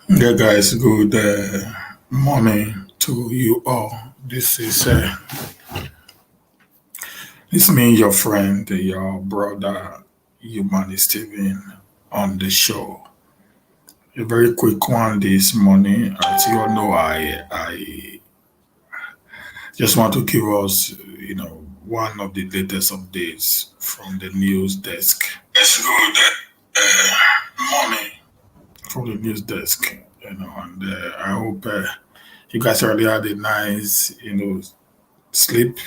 Yeah, guys, good morning to you all. This is me, your friend, your brother, Human Steven, on the show. A very quick one this morning. As you all know, I just want to give us, one of the latest updates from the news desk. Yes, good morning from the news desk. And I hope you guys already had a nice, sleep.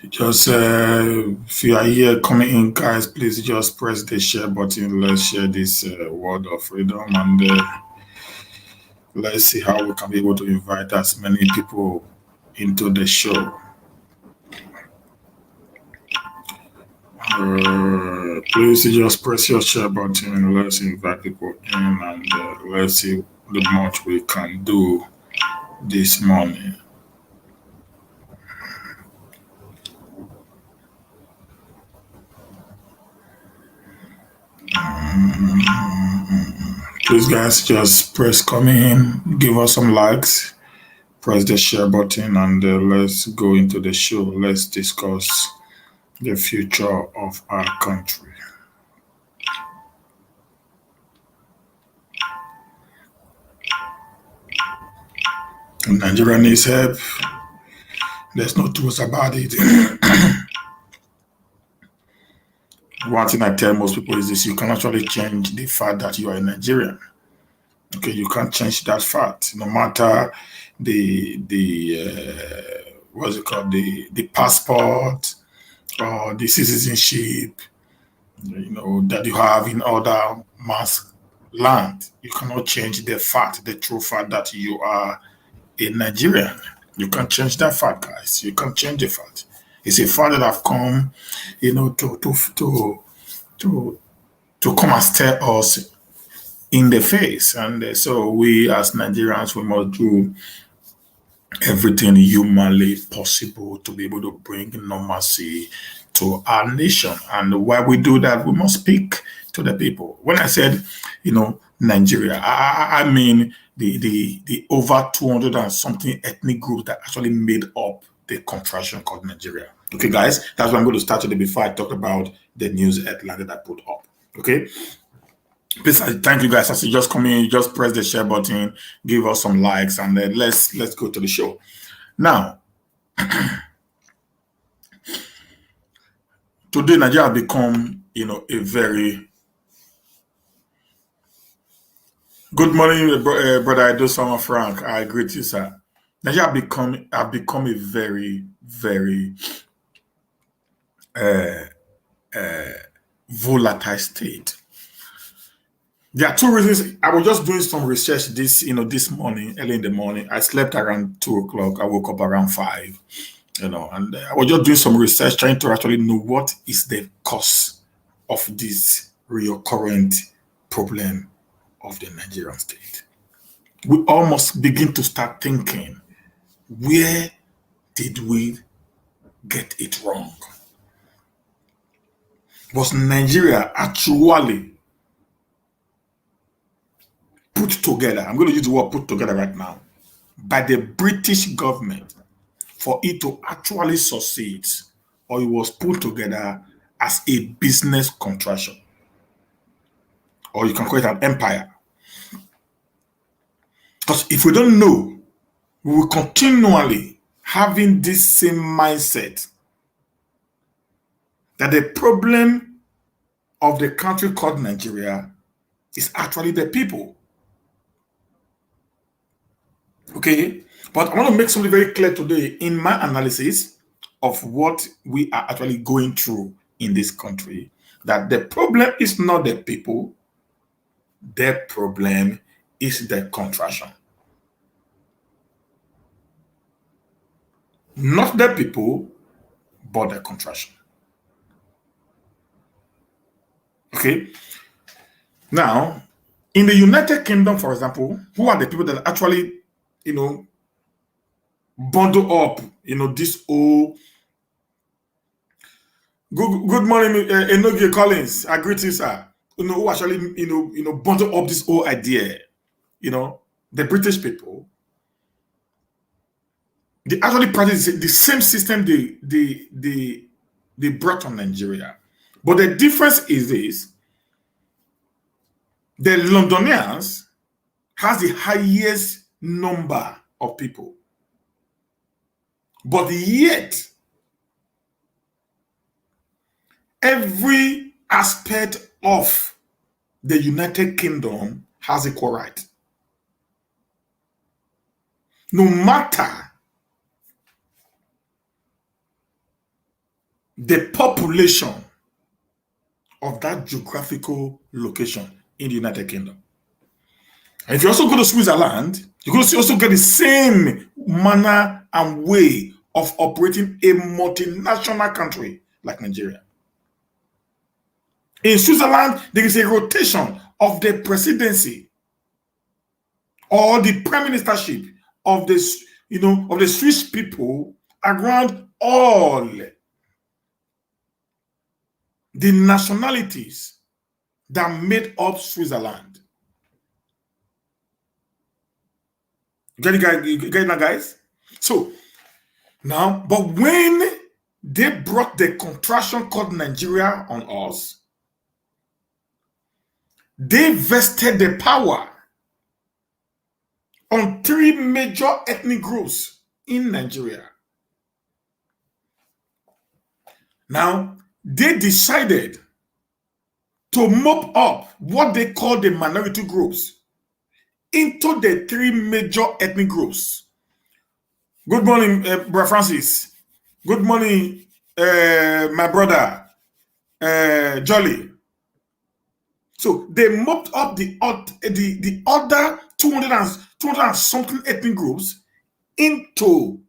Just if you are here coming in, guys, please just press the share button. Let's share this word of freedom, and let's see how we can be able to invite as many people into the show. Please just press your share button and let's invite people in, and let's see the much we can do this morning. Please, guys, just press coming in, give us some likes, press the share button, and let's go into the show. Let's discuss the future of our country. Nigeria needs help. There's no truth about it. One thing I tell most people is this: you can actually change the fact that you are a Nigerian. Okay, you can't change that fact, no matter the what's it called, the passport or the citizenship, that you have in other mass land. You cannot change the fact, the true fact that you are a Nigerian. You can't change that fact, guys. You can't change the fact. It's a fact that have come, to to come and stare us in the face. And so we as Nigerians, we must do everything humanly possible to be able to bring normalcy to our nation. And while we do that, we must speak to the people. When I said, Nigeria, I mean the over 200 and something ethnic groups that actually made up the contraction called Nigeria. Okay, guys, that's what I'm going to start today before I talk about the news headline that I put up. Okay. Please, thank you guys. As you just come in, just press the share button, give us some likes, and then let's go to the show. Now, today Nigeria has become, a very good morning, brother Idosama Frank. I agree with you, sir. Nigeria have become a very, very uh, volatile state. There are two reasons. I was just doing some research this morning, early in the morning. I slept around 2 o'clock. I woke up around 5. And I was just doing some research, trying to actually know what is the cause of this recurrent problem of the Nigerian state. We almost begin to start thinking, where did we get it wrong? Was Nigeria actually put together? I'm going to use the word put together right now by the British government for it to actually succeed, or it was put together as a business contraction, or you can call it an empire. Because if we don't know, we will continually having this same mindset that the problem of the country called Nigeria is actually the people. Okay? But I want to make something very clear today in my analysis of what we are actually going through in this country, that the problem is not the people, the problem is the contraction. Not the people, but the contraction. Okay? Now, in the United Kingdom, for example, who are the people that actually, bundle up, this whole. Good morning, Enogie Collins. I greet you, sir. who actually, bundled up this whole idea, the British people, they actually practice the same system they brought on Nigeria. But the difference is this: the Londonians has the highest number of people, but yet every aspect of the United Kingdom has equal right. No matter the population of that geographical location in the United Kingdom. And if you also go to Switzerland, you can also get the same manner and way of operating a multinational country like Nigeria. In Switzerland, there is a rotation of the presidency or the prime ministership of the of the Swiss people around all the nationalities that made up Switzerland. Get it now, guys? So now, but when they brought the contraction called Nigeria on us, they vested the power on three major ethnic groups in Nigeria. Now, they decided to mop up what they call the minority groups into the three major ethnic groups. Good morning, Brother Francis. Good morning, my brother, Jolly. So they mopped up the other 200 and something ethnic groups into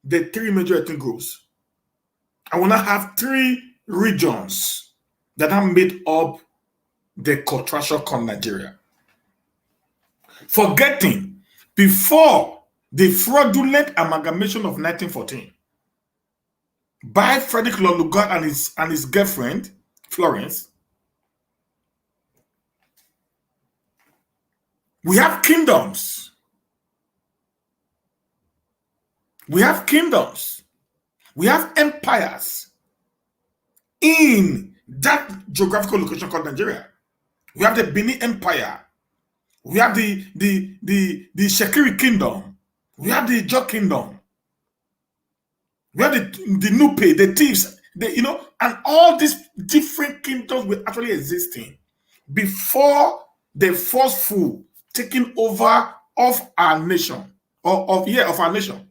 the three major ethnic groups. And we now have three regions that are made up the contraction called Nigeria. Forgetting before the fraudulent amalgamation of 1914 by Frederick Lord Lugard and his girlfriend Florence, we have kingdoms. We have kingdoms. We have empires in that geographical location called Nigeria. We have the Benin Empire. We have the Shekiri Kingdom. We have the Ijaw Kingdom. We have the Nupe, the Thieves, and all these different kingdoms were actually existing before the forceful taking over of our nation, of our nation,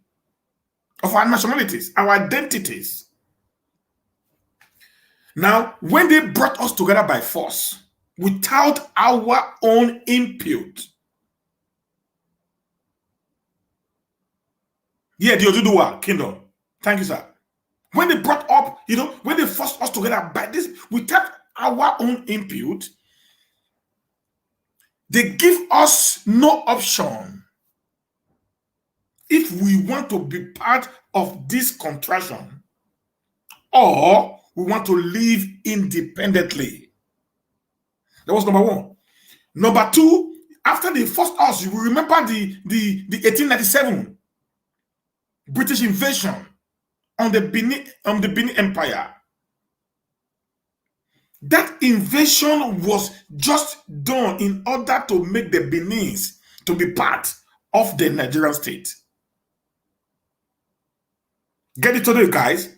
of our nationalities, our identities. Now, when they brought us together by force, without our own input, the Oduduwa kingdom. Thank you, sir. When they brought up, when they forced us together by this, without our own input, they give us no option if we want to be part of this contraction or we want to live independently. That was number one. Number two, after they forced us, you will remember the 1897 British invasion on the Benin Empire. That invasion was just done in order to make the Benin's to be part of the Nigerian state. Get it today, guys.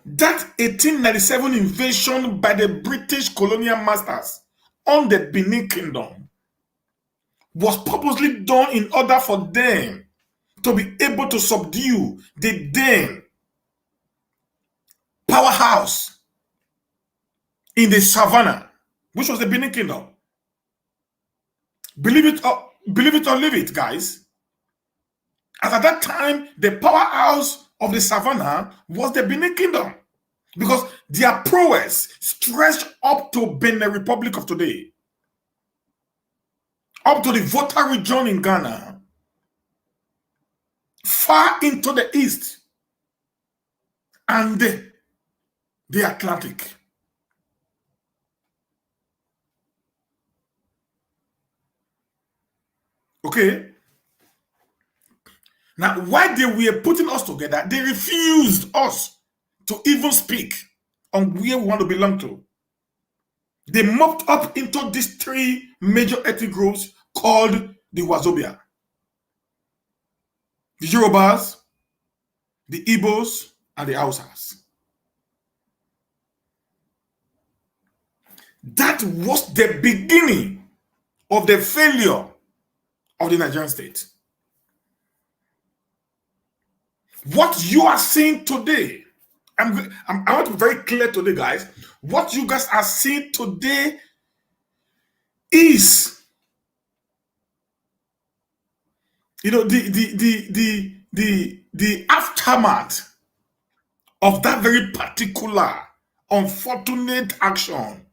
That 1897 invasion by the British colonial masters on the Benin Kingdom was purposely done in order for them to be able to subdue the then powerhouse in the savannah, which was the Benin Kingdom. Believe it or leave it, guys. As at that time, the powerhouse of the savannah was the Benin Kingdom, because their prowess stretched up to Benin Republic of today, up to the Volta region in Ghana, far into the east, and the Atlantic. Okay? Now, while they were putting us together, they refused us to even speak on where we want to belong to. They mopped up into these three major ethnic groups called the Wazobia. The Yorubas, the Igbos, and the Hausas. That was the beginning of the failure of the Nigerian state. What you are seeing today, I want to be very clear today, guys. What you guys are seeing today is, the aftermath of that very particular unfortunate action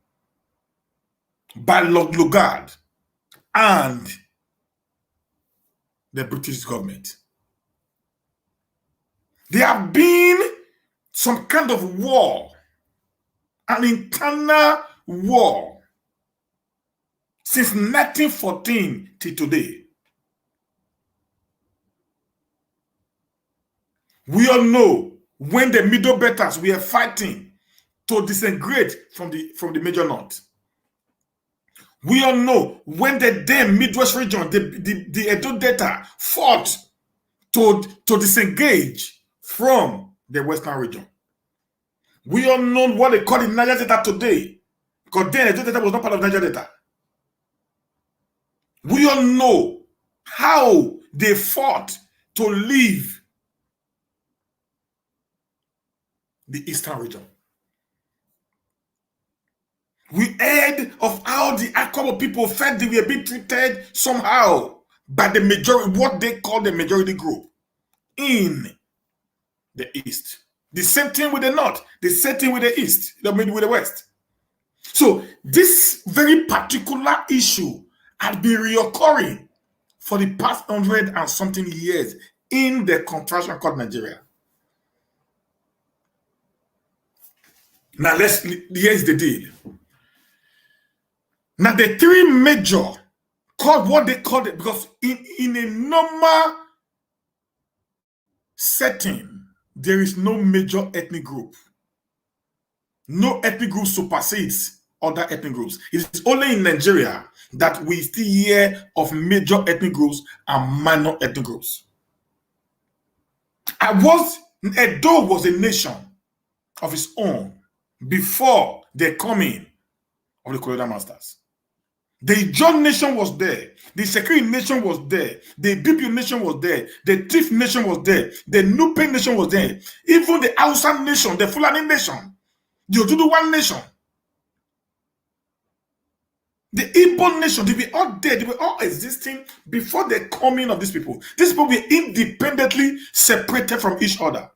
by Lord Lugard and the British government. There have been some kind of war, an internal war, since 1914 till today. We all know when the Middle Belters were fighting to disintegrate from the Major North. We all know when the then Midwest region, the Edo Delta, fought to disengage from the Western region. We all know what they call the Niger Delta today, because then Edo Delta was not part of Niger Delta. We all know how they fought to leave the Eastern region. We heard of how the Akobo people felt they were being treated somehow by the majority, what they call the majority group in the East. The same thing with the North, the same thing with the East, with the West. So this very particular issue had been reoccurring for the past 100 and something years in the contraction called Nigeria. Now here's the deal. Now the three major called what they called it, because in a normal setting, there is no major ethnic group. No ethnic group supersedes other ethnic groups. It is only in Nigeria that we still hear of major ethnic groups and minor ethnic groups. Edo was a nation of its own before the coming of the colonial masters. The Ijaw nation was there. The Sekiri nation was there. The Bibi nation was there. The Tif nation was there. The Nupe nation was there. Even the Hausa nation, the Fulani nation, the Oduduwa nation, the Igbo nation, they were all there. They were all existing before the coming of these people. These people were independently separated from each other.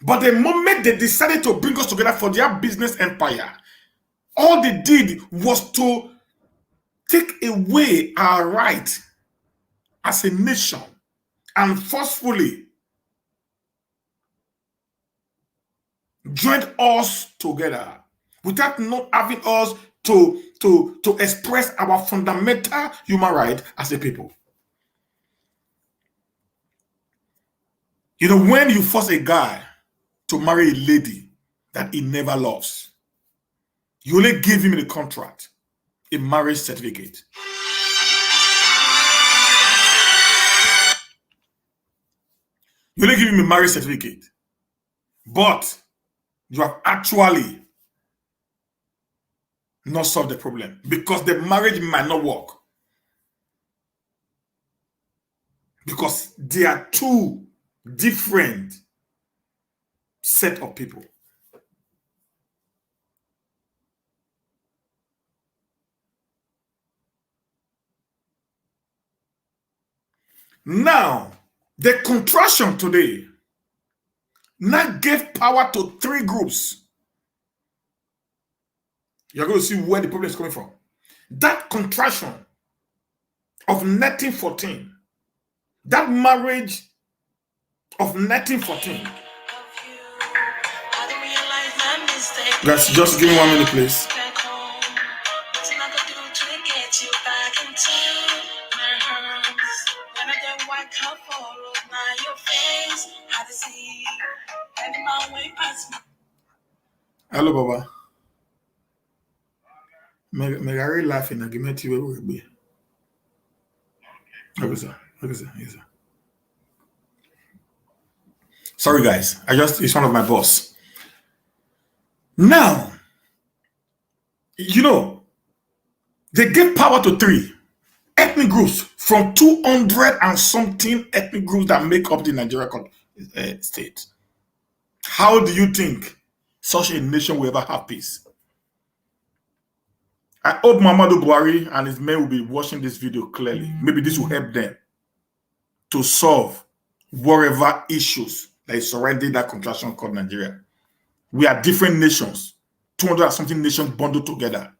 But the moment they decided to bring us together for their business empire, all they did was to take away our right as a nation and forcefully joined us together without not having us to express our fundamental human right as a people. When you force a guy to marry a lady that he never loves, you only give him a contract, a marriage certificate. You only give him a marriage certificate, but you have actually not solved the problem because the marriage might not work. Because they are two different set of people. Now, the contraction today now gave power to three groups. You're going to see where the problem is coming from. That contraction of 1914, that marriage of 1914. Guys, just give me 1 minute, please. Hello, Baba. Me are laughing. I give you where we be. Okay, sir. Okay, sir. Yes, sir. Sorry, guys. It's one of my boss. Now, you know, they gave power to three ethnic groups from 200 and something ethnic groups that make up the Nigeria state. How do you think such a nation will ever have peace? I hope Muhammadu Buhari and his men will be watching this video clearly. Maybe this will help them to solve whatever issues that is surrounding that contraction called Nigeria. We are different nations, 200 and something nations bundled together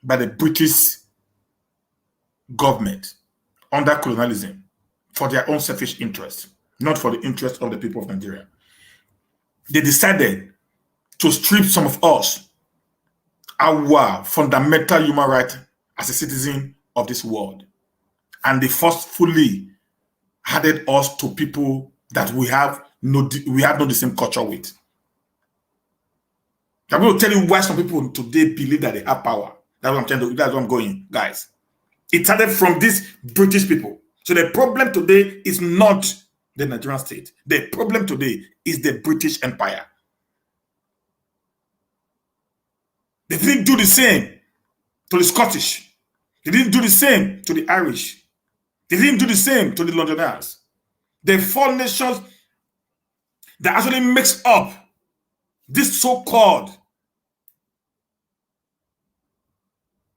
by the British government under colonialism for their own selfish interests, not for the interest of the people of Nigeria. They decided to strip some of us our fundamental human right as a citizen of this world. And they forcefully added us to people that we have not the same culture with. I'm going to tell you why some people today believe that they have power. That's what I'm going, guys. It started from these British people. So the problem today is not the Nigerian state. The problem today is the British Empire. They didn't do the same to the Scottish. They didn't do the same to the Irish. They didn't do the same to the Londoners. The four nations that actually makes up this so-called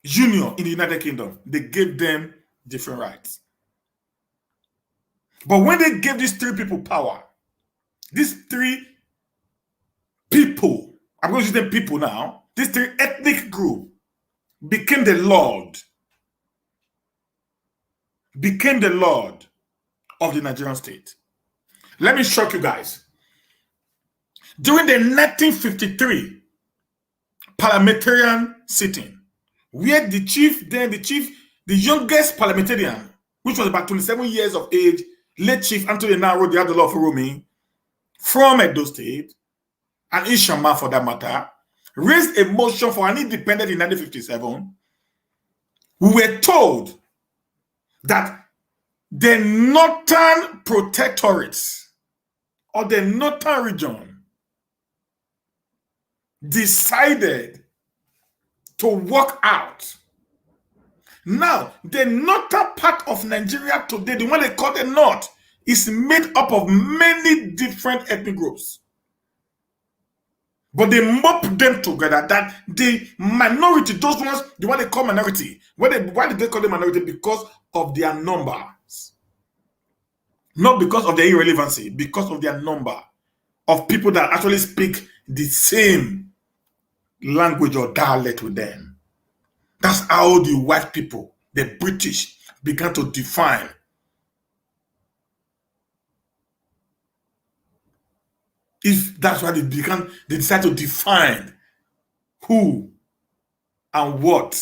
union in the United Kingdom, they gave them different rights. But when they gave these three people power, these three people, I'm going to use them people now, these three ethnic group became the Lord of the Nigerian state. Let me shock you guys. During the 1953 parliamentarian sitting, where the youngest parliamentarian, which was about 27 years of age, late Chief Anthony Naro the Adolo of Urumi, from Edo State, and Ishama for that matter, raised a motion for an independence in 1957. We were told that the Northern Protectorates or the Northern region decided to walk out. Now, the northern part of Nigeria today, the one they call the North, is made up of many different ethnic groups. But they mop them together that the minority, those ones, the one they call minority, why did they call them minority? Because of their numbers. Not because of their irrelevancy, because of their number of people that actually speak the same language or dialect with them. That's how the white people, the British, began to define if that's why they decided to define who and what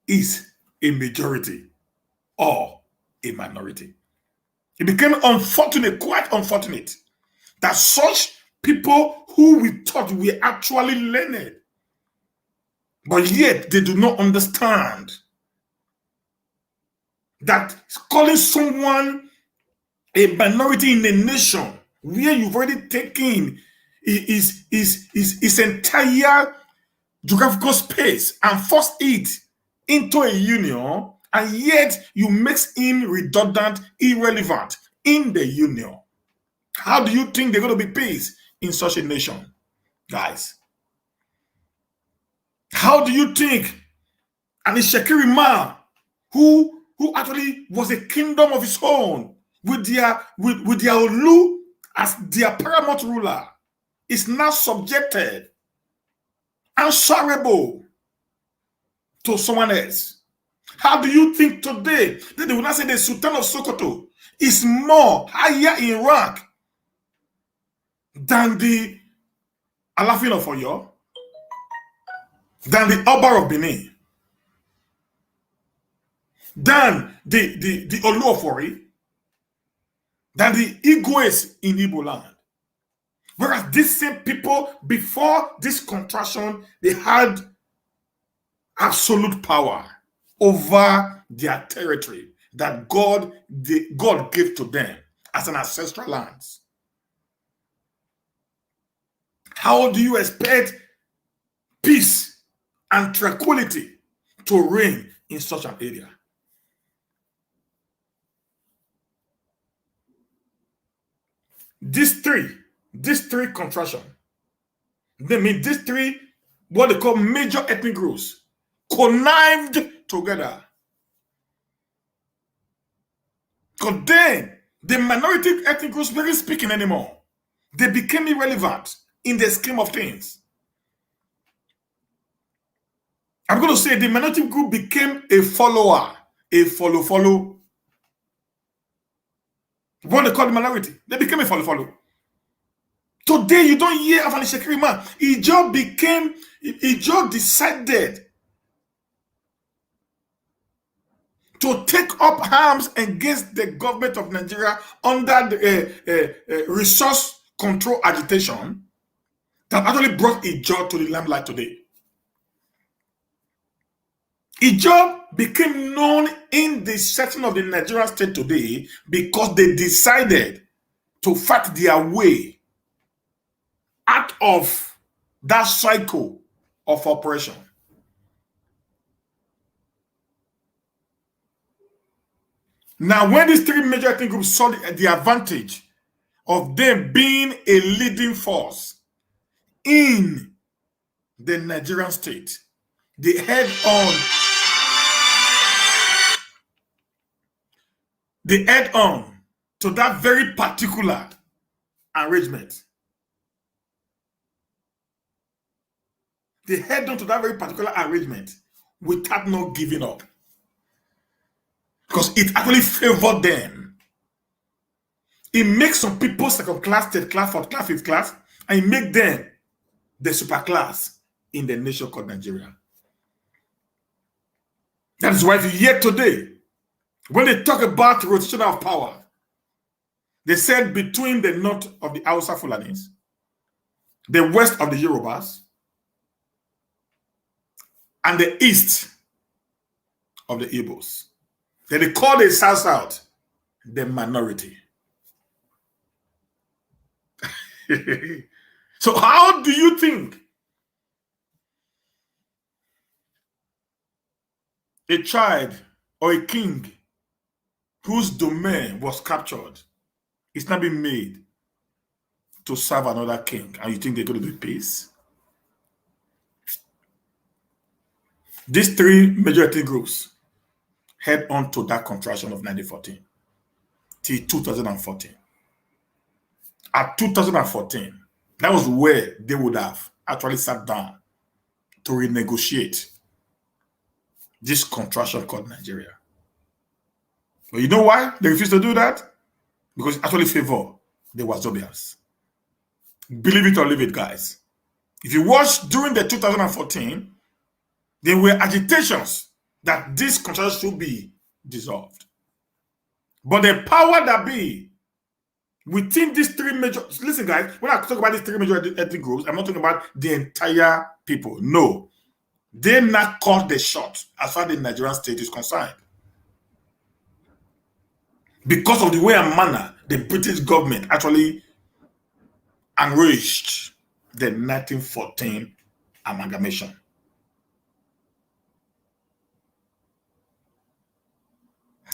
is a majority or a minority. It became unfortunate, quite unfortunate, that such people who we thought were actually learned, but yet they do not understand that calling someone a minority in a nation where you've already taken his entire geographical space and forced it into a union, and yet you mix in redundant, irrelevant in the union. How do you think they're going to be peace in such a nation, guys? How do you think an Ishekiri man who actually was a kingdom of his own with their Olu as their paramount ruler is now subjected, answerable to someone else? How do you think today that they will not say the Sultan of Sokoto is more higher in rank than the Alafin of Oyo, than the Oba of Benin, than the Olu of Ori, than the Igwes in Igbo land? Whereas these same people, before this contraction, they had absolute power over their territory that God gave to them as an ancestral land. How do you expect peace and tranquility to reign in such an area? These three contraction, these three, what they call major ethnic groups, connived together. Because then the minority ethnic groups weren't speaking anymore. They became irrelevant in the scheme of things. I'm going to say the minority group became a follower, a follow. What they call the minority, they became a follow. Today, you don't hear Afenifere man. He just decided to take up arms against the government of Nigeria under the resource control agitation that actually brought Ijaw to the limelight today. Ijaw became known in the section of the Nigerian state today because they decided to fight their way out of that cycle of oppression. Now, when these three major ethnic groups saw the advantage of them being a leading force in the Nigerian state, they head on to that very particular arrangement. They head on to that very particular arrangement without not giving up. Because it actually favored them. It makes some people second class, third class, fourth class, fifth class, and it makes them the super class in the nation called Nigeria. That is why if you hear today, when they talk about rotation of power, they said between the north of the Hausa Fulanis, the west of the Yorubas, and the east of the Igbos. Then they call the South the minority. So how do you think a child or a king whose domain was captured is now being made to serve another king, and you think they're going to do peace? These three major ethnic groups head on to that contraction of 1914 till 2014. At 2014, that was where they would have actually sat down to renegotiate this contraction called Nigeria. But you know why they refused to do that? Because it actually favored the Wazobians. Believe it or leave it, guys. If you watch during the 2014, there were agitations that this contraction should be dissolved. But the power that be within these three major, listen guys, when I talk about these three major ethnic groups, I'm not talking about the entire people. No. They not called the shot as far as the Nigerian state is concerned. Because of the way and manner the British government actually enraged the 1914 amalgamation.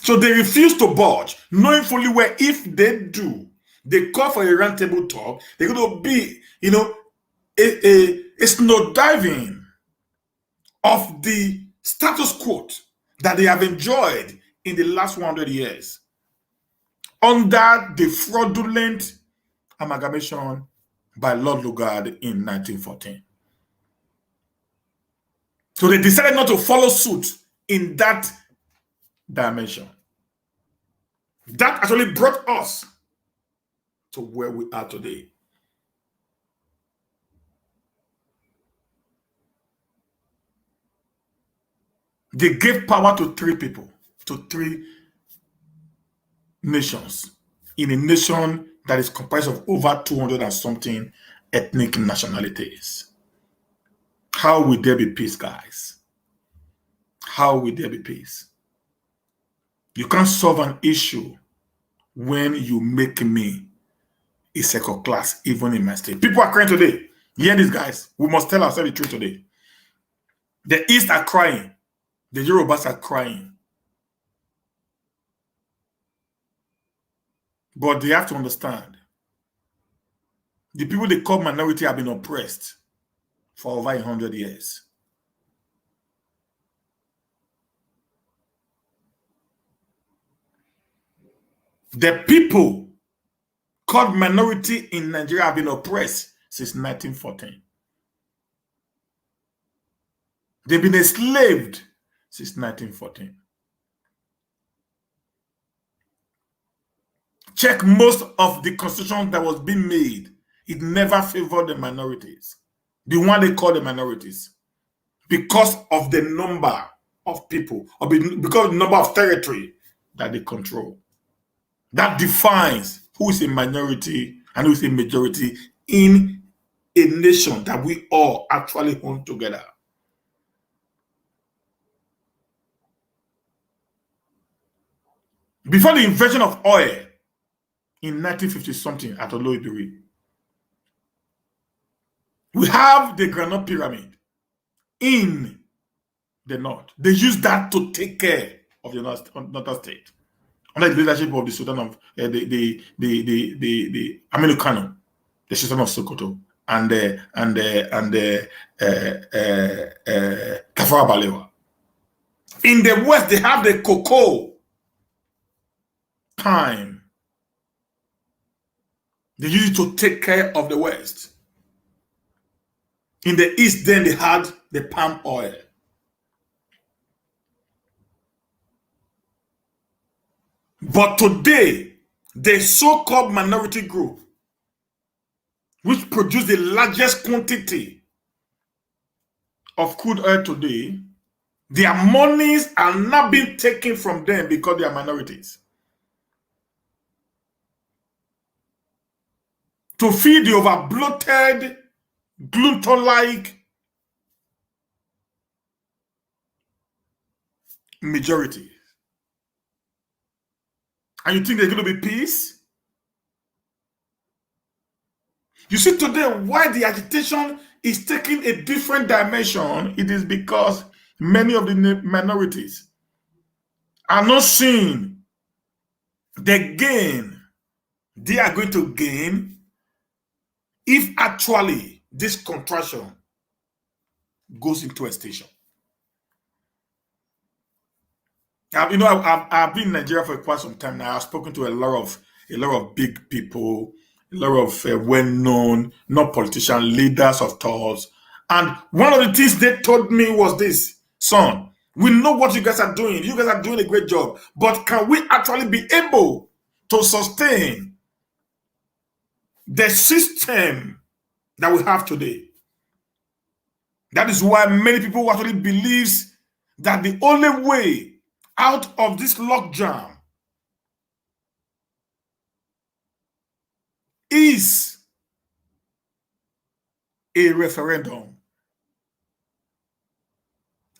So they refuse to budge, knowing fully well if they do, they call for a round table talk, they're going to be, a snow diving of the status quo that they have enjoyed in the last 100 years under the fraudulent amalgamation by Lord Lugard in 1914. So they decided not to follow suit in that dimension. That actually brought us to where we are today. They gave power to three people, to three nations, in a nation that is comprised of over 200 and something ethnic nationalities. How will there be peace, guys? How will there be peace? You can't solve an issue when you make me a second class, even in my state. People are crying today. You hear these guys? We must tell ourselves the truth today. The East are crying. The Yorubas are crying. But they have to understand, the people they call minority have been oppressed for over 100 years. The people called minority in Nigeria have been oppressed since 1914. They've been enslaved since 1914. Check most of the constitution that was being made. It never favored the minorities. The one they call the minorities. Because of the number of people, or because of the number of territory that they control. That defines who is a minority and who is a majority in a nation that we all actually own together. Before the invention of oil in 1950 something at Oloibiri, we have the Granite Pyramid in the north. They use that to take care of the northern state under the leadership of the Sultan of the Aminu Kano, the Sultan of Sokoto, and Tafawa Balewa. In the west, they have the cocoa time. They use it to take care of the west. In the east, then they had the palm oil. But today, the so-called minority group, which produce the largest quantity of crude oil today, their monies are not being taken from them because they are minorities. To feed the over-bloated, glutton-like majority. And you think there's going to be peace? You see today why the agitation is taking a different dimension. It is because many of the minorities are not seeing the gain they are going to gain if actually this contraction goes into a station. I've been in Nigeria for quite some time now. I've spoken to a lot of big people, a lot of well-known, not politicians, leaders of thoughts. And one of the things they told me was this: son, we know what you guys are doing. You guys are doing a great job. But can we actually be able to sustain the system that we have today? That is why many people actually believes that the only way out of this logjam is a referendum.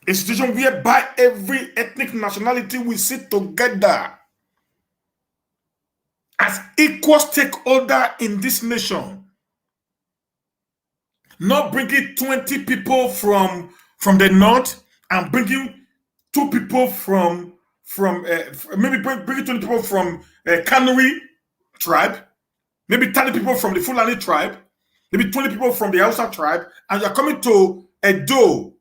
A situation whereby every ethnic nationality will sit together as equal stakeholder in this nation. Not bringing 20 people from the north and bringing 2 people from maybe bringing 20 people from Kanuri tribe, maybe 30 people from the Fulani tribe, maybe 20 people from the Hausa tribe, and you're coming to Edo,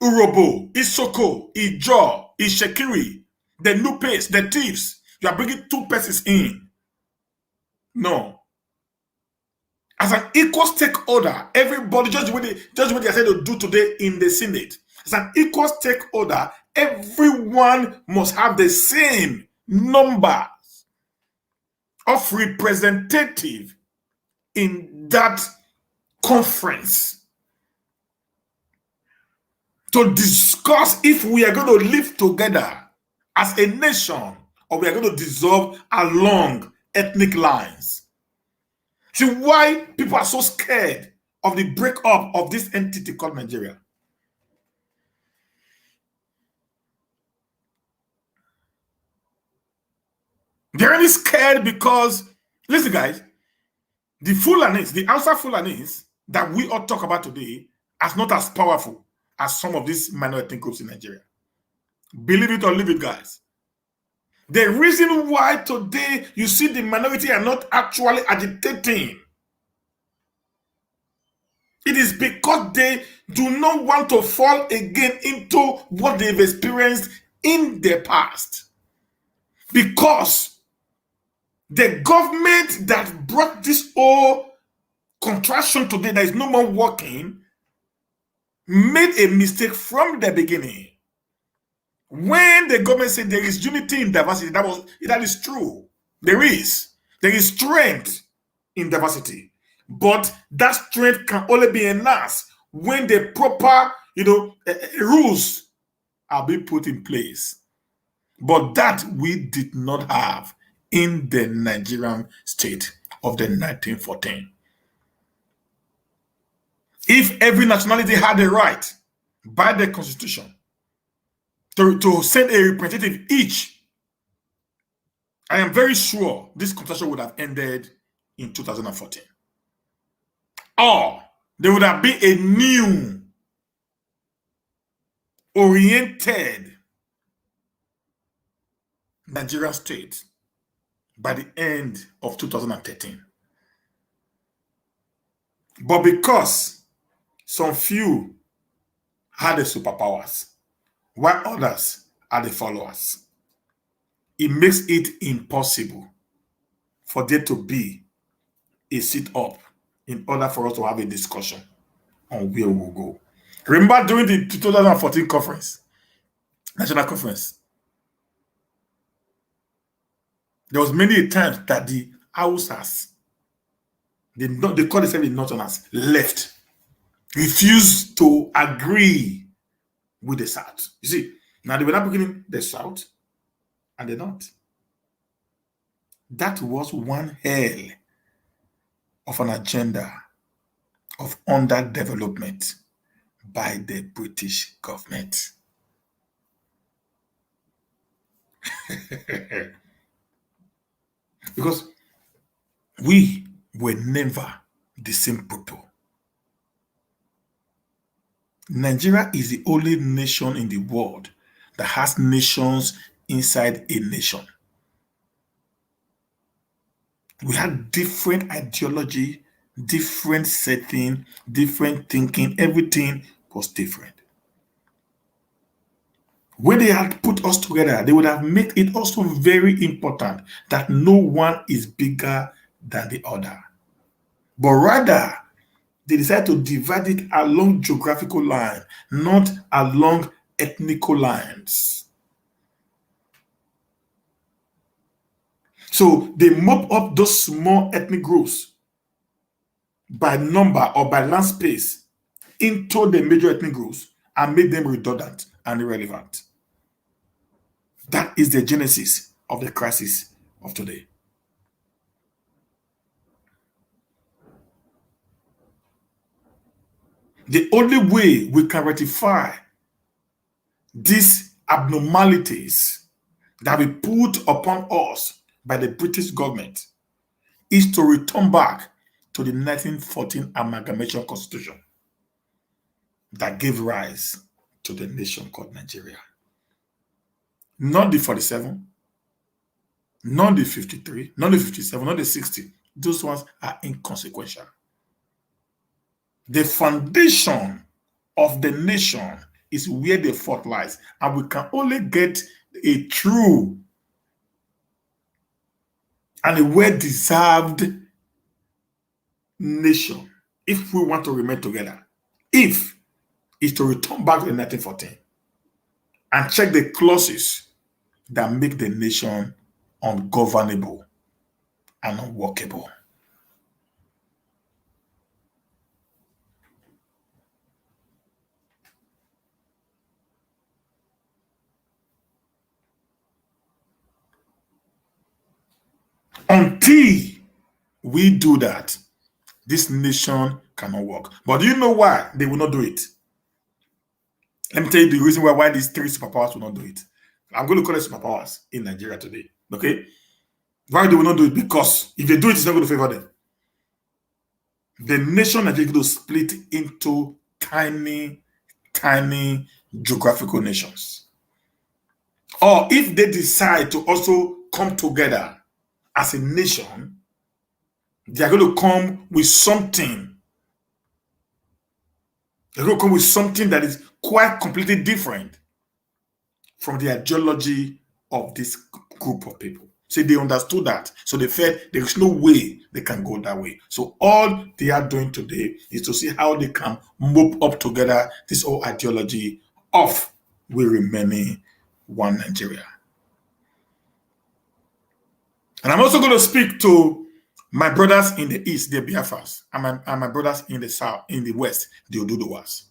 Urobo, Isoko, Ijo, Ishekiri, the Nupes, the thieves. You are bringing 2 persons in. No. As an equal stakeholder, everybody, just what they said to do today in the Senate, as an equal stakeholder, everyone must have the same numbers of representative in that conference to discuss if we are going to live together as a nation or we are going to dissolve along ethnic lines. See why people are so scared of the breakup of this entity called Nigeria. They're really scared because, listen, guys, the Fulanis, the Hausa Fulanis that we all talk about today, are not as powerful as some of these minor ethnic groups in Nigeria. Believe it or leave it, guys. The reason why today you see the minority are not actually agitating, it is because they do not want to fall again into what they've experienced in the past. Because the government that brought this whole contraction today that is no more working made a mistake from the beginning. When the government said there is unity in diversity, that is true. There is strength in diversity, but that strength can only be enhanced when the proper, rules are being put in place. But that we did not have in the Nigerian state of the 1914. If every nationality had a right by the constitution to send a representative each, I am very sure this contraction would have ended in 2014. Or there would have been a new oriented Nigerian state by the end of 2013. But because some few had the superpowers, while others are the followers, it makes it impossible for there to be a sit-up in order for us to have a discussion on where we'll go. Remember during the 2014 conference, national conference, there was many times that the Hausas, they call themselves the Northerners, left, refused to agree with the South. You see, now they were not beginning the South and the North. That was one hell of an agenda of underdevelopment by the British government. Because we were never the same people. Nigeria is the only nation in the world that has nations inside a nation. We had different ideology, different setting, different thinking. Everything was different. When they had put us together, they would have made it also very important that no one is bigger than the other. But rather, they decided to divide it along geographical line, not along ethnical lines. So they mop up those small ethnic groups by number or by land space into the major ethnic groups and made them redundant and irrelevant. That is the genesis of the crisis of today. The only way we can rectify these abnormalities that we put upon us by the British government is to return back to the 1914 Amalgamation Constitution that gave rise to the nation called Nigeria. Not the 47, not the 53, not the 57, not the 60. Those ones are inconsequential. The foundation of the nation is where the fault lies, and we can only get a true and a well-deserved nation if we want to remain together. If is to return back to 1914 and check the clauses that make the nation ungovernable and unworkable. Until we do that, this nation cannot work. But do you know why they will not do it? Let me tell you the reason why these three superpowers will not do it. I'm going to call it superpowers in Nigeria today. Okay? Why they will not do it? Because if they do it, it's not going to favor them. The nation Nigeria is going to split into tiny, tiny geographical nations. Or if they decide to also come together as a nation, they are going to come with something. They're going to come with something that is quite completely different from the ideology of this group of people. So they understood that. So they felt there is no way they can go that way. So all they are doing today is to see how they can mop up together this whole ideology of we remaining one Nigeria. And I'm also going to speak to my brothers in the East, the Biafras, and my brothers in the South, in the West, the Oduduwas.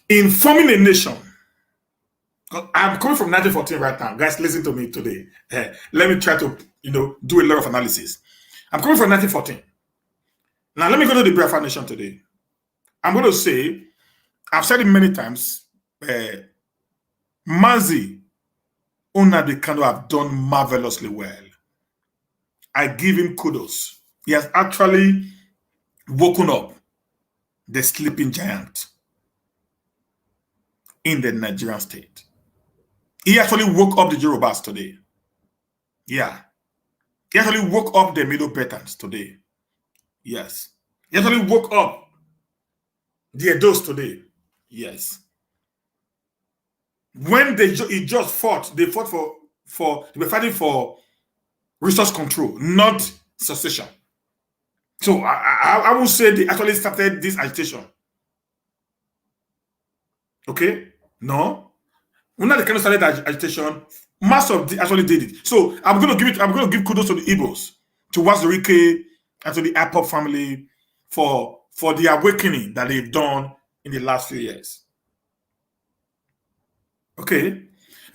In forming a nation, I'm coming from 1914 right now. Guys, listen to me today. Let me try to, do a lot of analysis. I'm coming from 1914. Now, let me go to the Biafra nation today. I'm going to say, I've said it many times, Mazi Nnamdi Kanu have done marvelously well. I give him kudos. He has actually woken up the sleeping giant in the Nigerian state. He actually woke up the Yorubas today. Yeah. He actually woke up the Middle Britons today. Yes. He actually woke up the Edos today. Yes. When they just fought, they were fighting for resource control, not secession. So I would say they actually started this agitation. Okay? No. When they kind of started agitation, most of them actually did it. So I'm gonna give kudos to the Igbos, to Wazirike, and to the IPOP family for the awakening that they've done in the last few years. Okay.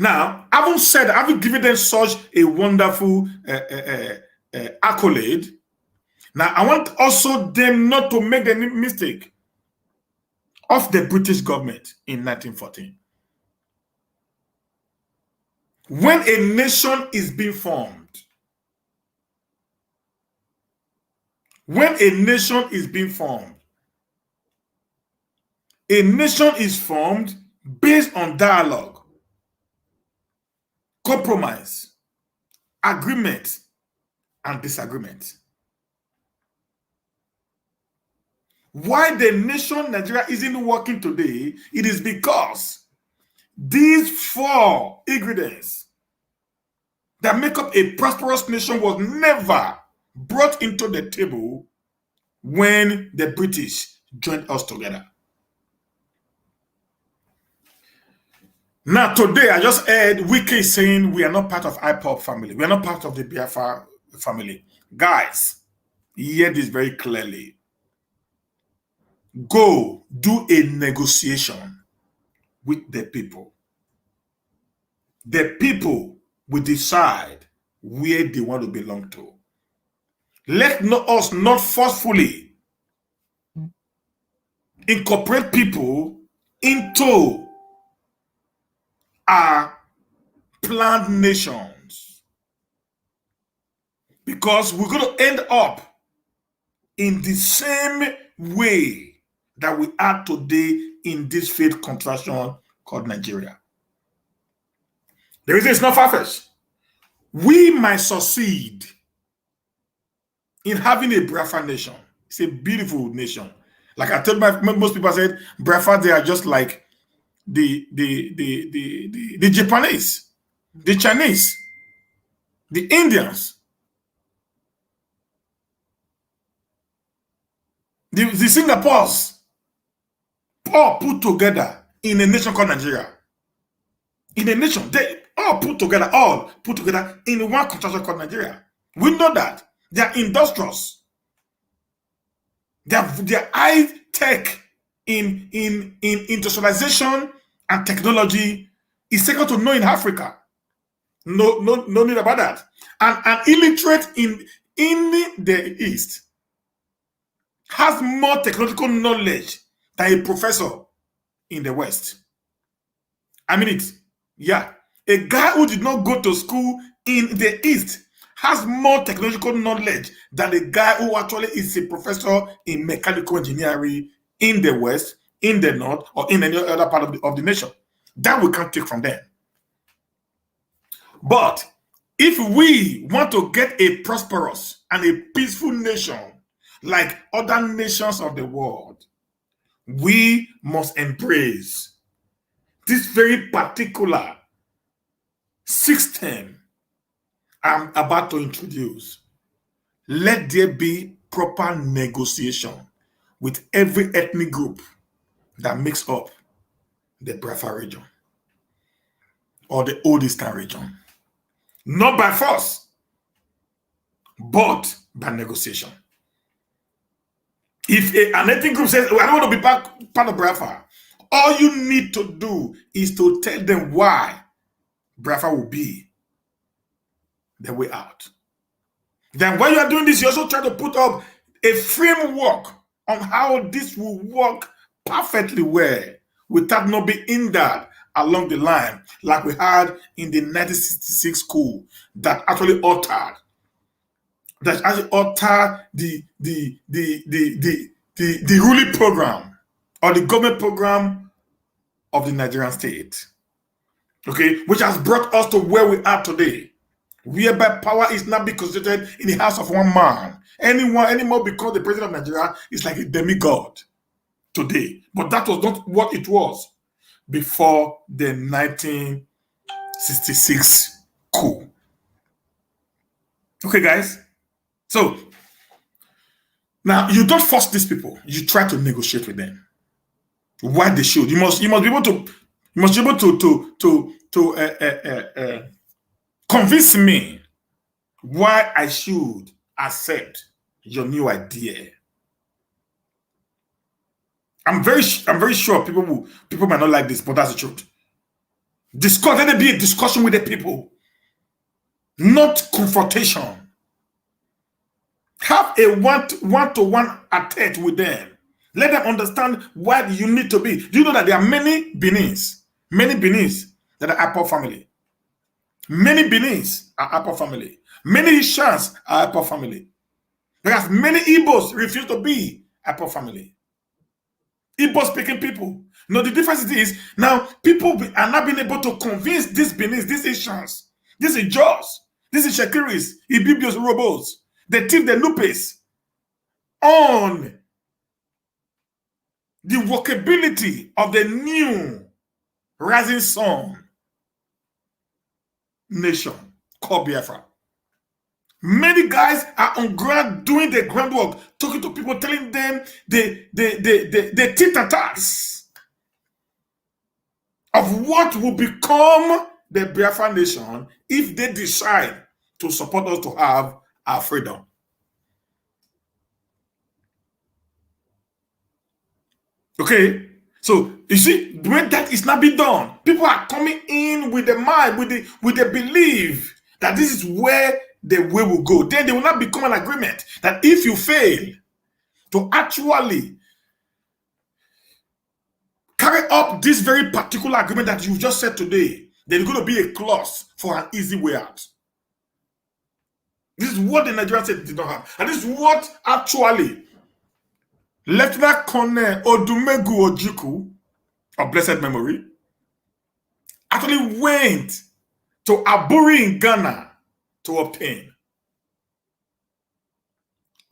Now, having given them such a wonderful accolade, now I want also them not to make the mistake of the British government in 1914. When a nation is being formed, a nation is formed based on dialogue, compromise, agreement, and disagreement. Why the nation Nigeria isn't working today, it is because these four ingredients that make up a prosperous nation was never brought into the table when the British joined us together. Now, today, I just heard Wike saying we are not part of IPOP family. We are not part of the Biafra family. Guys, hear this very clearly. Go do a negotiation with the people. The people will decide where they want to belong to. Let us not forcefully incorporate people into our planned nations, because we're going to end up in the same way that we are today in this failed contraction called Nigeria. The reason it's not far-fetched. We might succeed in having a Biafra nation. It's a beautiful nation. Like I told most people, I said Biafra, they are just like the Japanese, the Chinese, the Indians, the Singapores, all put together in a nation called Nigeria. In a nation, they all put together in one contraction called Nigeria. We know that. They are industrious. They are high tech in industrialization and technology is second to none in Africa. No need about that. An illiterate in the East has more technological knowledge than a professor in the West. I mean it. Yeah. A guy who did not go to school in the East has more technological knowledge than a guy who actually is a professor in mechanical engineering in the West, in the North, or in any other part of the nation. That we can't take from them. But if we want to get a prosperous and a peaceful nation like other nations of the world, we must embrace this very particular system I'm about to introduce. Let there be proper negotiation with every ethnic group that makes up the Biafra region or the Old Eastern region. Not by force, but by negotiation. If an ethnic group says, well, I don't want to be part of Biafra, all you need to do is to tell them why Biafra will be the way out. Then when you are doing this, you also try to put up a framework on how this will work perfectly well without not being hindered along the line, like we had in the 1966 coup that actually altered the ruling program or the government program of the Nigerian state. Okay, which has brought us to where we are today, whereby power is not being concentrated in the house of one man. Anyone anymore because the president of Nigeria is like a demigod today. But that was not what it was before the 1966 coup. Okay, guys. So now you don't force these people. You try to negotiate with them. Why they should. You must be able to convince me why I should accept your new idea. I'm very sure people might not like this, but that's the truth. Discuss. Let there be a discussion with the people, not confrontation. Have a one-to-one attach with them. Let them understand why you need to be. Do you know that there are many Benins that are Apple family? Many Benins are Apple family. Many Ishans are Apple family. Whereas many Igbos refuse to be Apple family. Igbo-speaking people. No, the difference is now people are not being able to convince these Benins, these Ishans, these Ijos, these Shekiris, Ibibios, Robos, the Tiv, the Lupes, on the workability of the new rising sun nation called Biafra. Many guys are on ground doing the groundwork, talking to people, telling them the tit-tats of what will become the Biafra nation if they decide to support us to have our freedom. Okay, so you see, when that is not being done, people are coming in with the mind, with the belief that this is where the way will go. Then they will not become an agreement that if you fail to actually carry up this very particular agreement that you've just said today, there's going to be a clause for an easy way out. This is what the Nigerian state did not have. And this is what actually Lieutenant Colonel Odumegu Ojukwu, of blessed memory, actually went to Aburi in Ghana to obtain.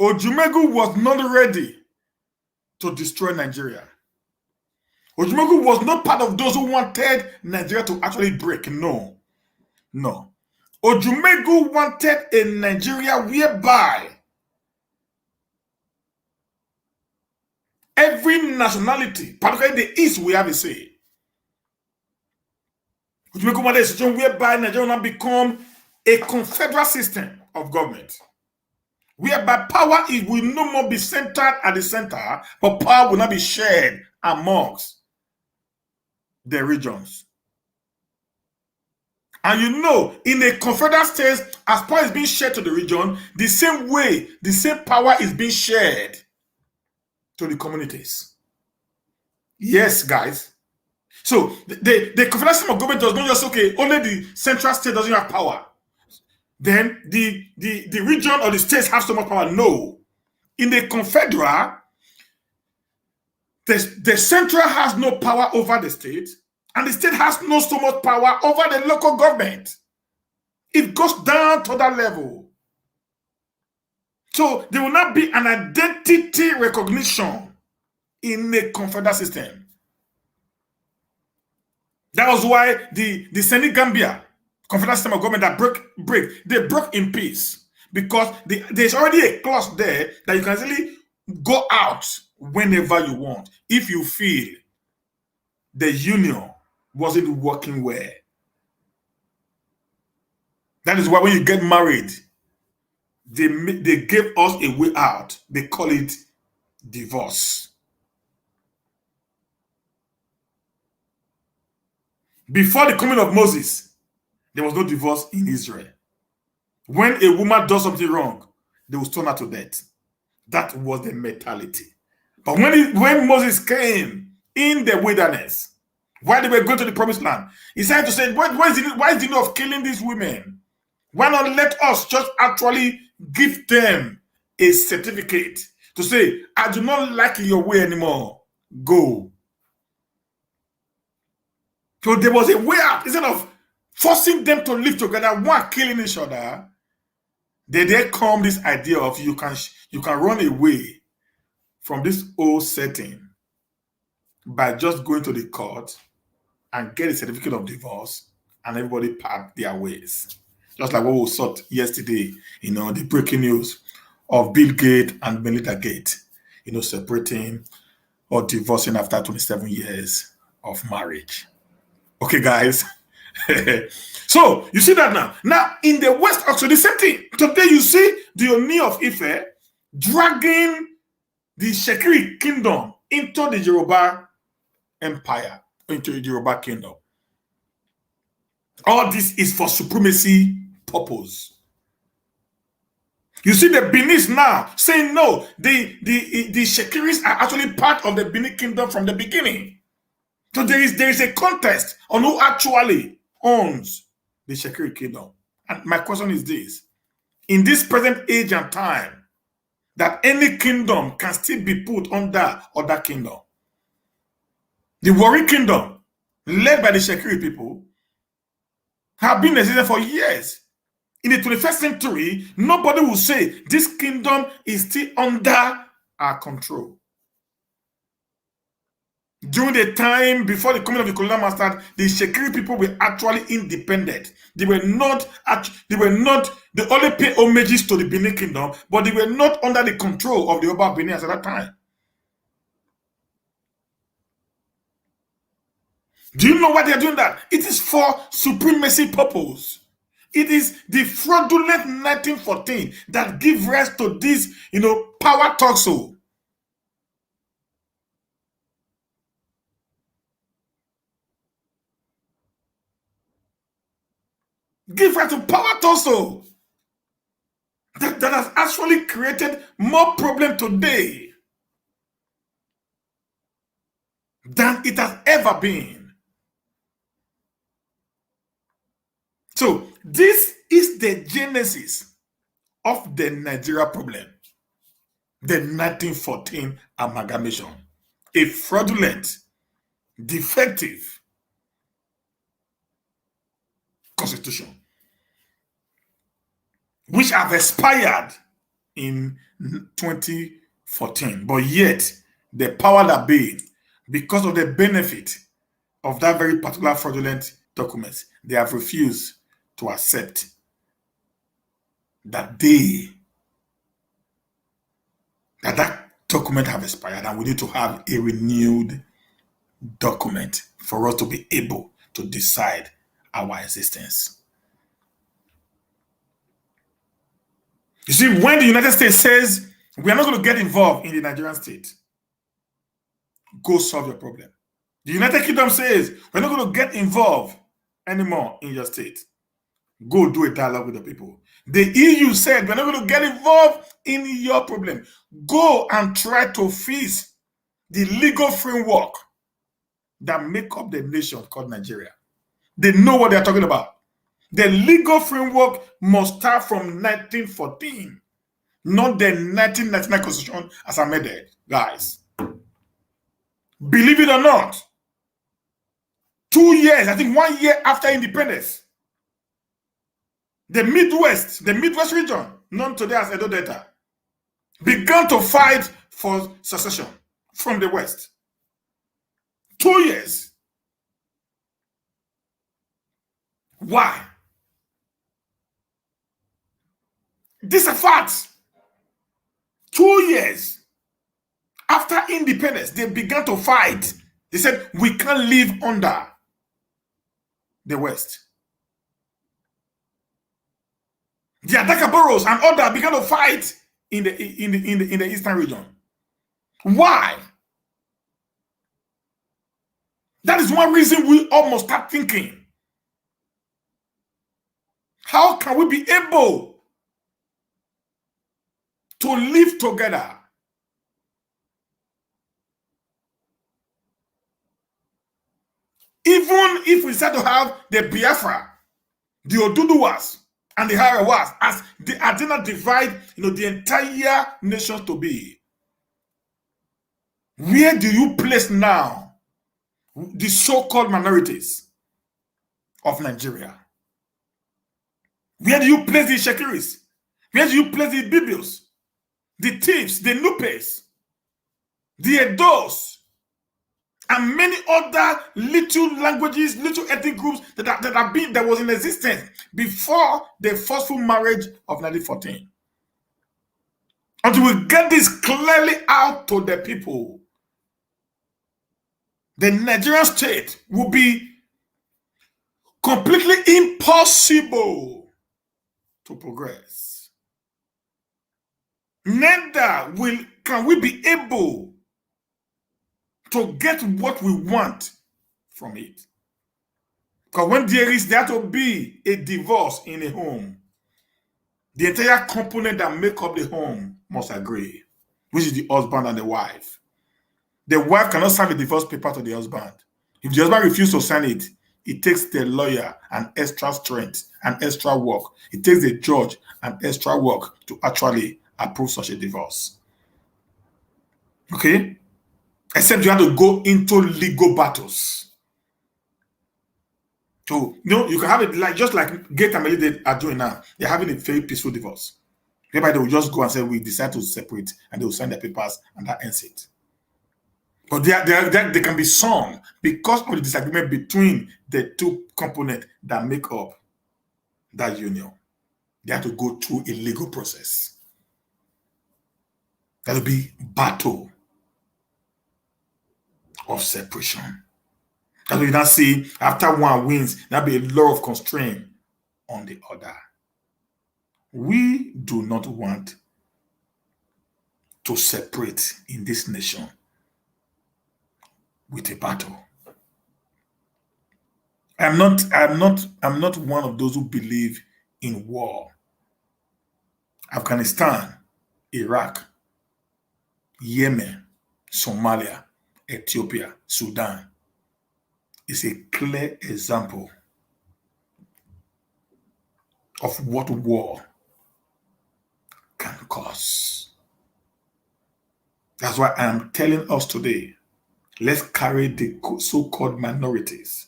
Ojumegu was not ready to destroy Nigeria. Ojumegu was not part of those who wanted Nigeria to actually break. No. Ojumegu wanted a Nigeria whereby every nationality, particularly the East, we have a say. Ojumegu wanted a situation whereby Nigeria will not become a confederal system of government, whereby power will no more be centered at the center, but power will not be shared amongst the regions. And you know, in a confederate state, as power is being shared to the region, the same way, the same power is being shared to the communities. Yes, guys. So the confederate system of government does not just, okay, only the central state doesn't have power. Then the region or the states have so much power. No. In the confederal, the central has no power over the state, and the state has no so much power over the local government. It goes down to that level. So there will not be an identity recognition in a confederal system. That was why the Senegambia confederal system of government that they broke in peace, because there's already a clause there that you can easily go out whenever you want if you feel the union wasn't working well. That is why when you get married, they gave us a way out. They call it divorce. Before the coming of Moses, there was no divorce in Israel. When a woman does something wrong, they will stone her to death. That was the mentality. But when Moses came in the wilderness, while they were going to the promised land, he said to say, why is the need of killing these women? Why not let us just actually give them a certificate to say, I do not like your way anymore. Go. So there was a way out. Instead of forcing them to live together, one killing each other, there come this idea of you can run away from this old setting by just going to the court and get a certificate of divorce, and everybody part their ways. Just like what we saw yesterday, the breaking news of Bill Gates and Melinda Gates, separating or divorcing after 27 years of marriage. Okay, guys. So you see that now. Now in the West also the same thing. Today you see the Oni of Ife dragging the Shekiri kingdom into the Yoruba empire, into the Yoruba kingdom. All this is for supremacy purpose. You see the Benis now saying no, the Shekiris are actually part of the Benin kingdom from the beginning. So there is a contest on who actually owns the Shekiri kingdom. And my question is this: in this present age and time, that any kingdom can still be put under other kingdom. The Warri kingdom, led by the Shekiri people, have been existing for years. In the 21st century, nobody will say this kingdom is still under our control. During the time before the coming of the colonial master, the Shekiri people were actually independent. They only pay homages to the Benin kingdom, but they were not under the control of the Oba Benin at that time. Do you know why they are doing that? It is for supremacy purpose. It is the fraudulent 1914 that give rise to this, power tussle. Give rise to power tussle that has actually created more problem today than it has ever been. So this is the genesis of the Nigeria problem, the 1914 amalgamation, a fraudulent, defective constitution, which have expired in 2014, but yet the power that be, because of the benefit of that very particular fraudulent document, they have refused to accept that that document have expired, and we need to have a renewed document for us to be able to decide our existence. You see, when the United States says we are not going to get involved in the Nigerian state, go solve your problem. The United Kingdom says we're not going to get involved anymore in your state. Go do a dialogue with the people. The EU said, we're not going to get involved in your problem. Go and try to fix the legal framework that make up the nation called Nigeria. They know what they're talking about. The legal framework must start from 1914, not the 1999 constitution as amended, guys. Believe it or not, 2 years, I think 1 year after independence, the Midwest region, known today as Edo Delta, began to fight for secession from the West. 2 years. Why? These are facts. 2 years after independence, they began to fight. They said, we can't live under the West. The Adakaboros and others began to fight in the eastern region. Why? That is one reason we almost start thinking, how can we be able to live together? Even if we decide to have the Biafra, the Oduduwas, and the Harawas as the agenda divide, the entire nation to be. Where do you place now the so-called minorities of Nigeria? Where do you place the Shekiris? Where do you place the Bibios, the Thieves, the Nupes, the Edos, and many other little languages, little ethnic groups that was in existence before the forceful marriage of 1914? Until we get this clearly out to the people, the Nigerian state will be completely impossible to progress. Neither can we be able to get what we want from it. Because when there to be a divorce in a home, the entire component that make up the home must agree, which is the husband and the wife. The wife cannot sign a divorce paper to the husband. If the husband refuses to sign it, it takes the lawyer an extra strength and extra work. It takes the judge an extra work to actually approve such a divorce. Okay? Except you have to go into legal battles. So, you can have it just like Gate and Melody are doing now. They're having a very peaceful divorce. Whereby they will just go and say, we decide to separate, and they will sign their papers, and that ends it. But they can be some because of the disagreement between the two components that make up that union. They have to go through a legal process. That will be battle of separation. As we now see, after one wins, there'll be a law of constraint on the other. We do not want to separate in this nation with a battle. I'm not one of those who believe in war. Afghanistan, Iraq, Yemen, Somalia, Ethiopia, Sudan is a clear example of what war can cause. That's why I am telling us today, let's carry the so-called minorities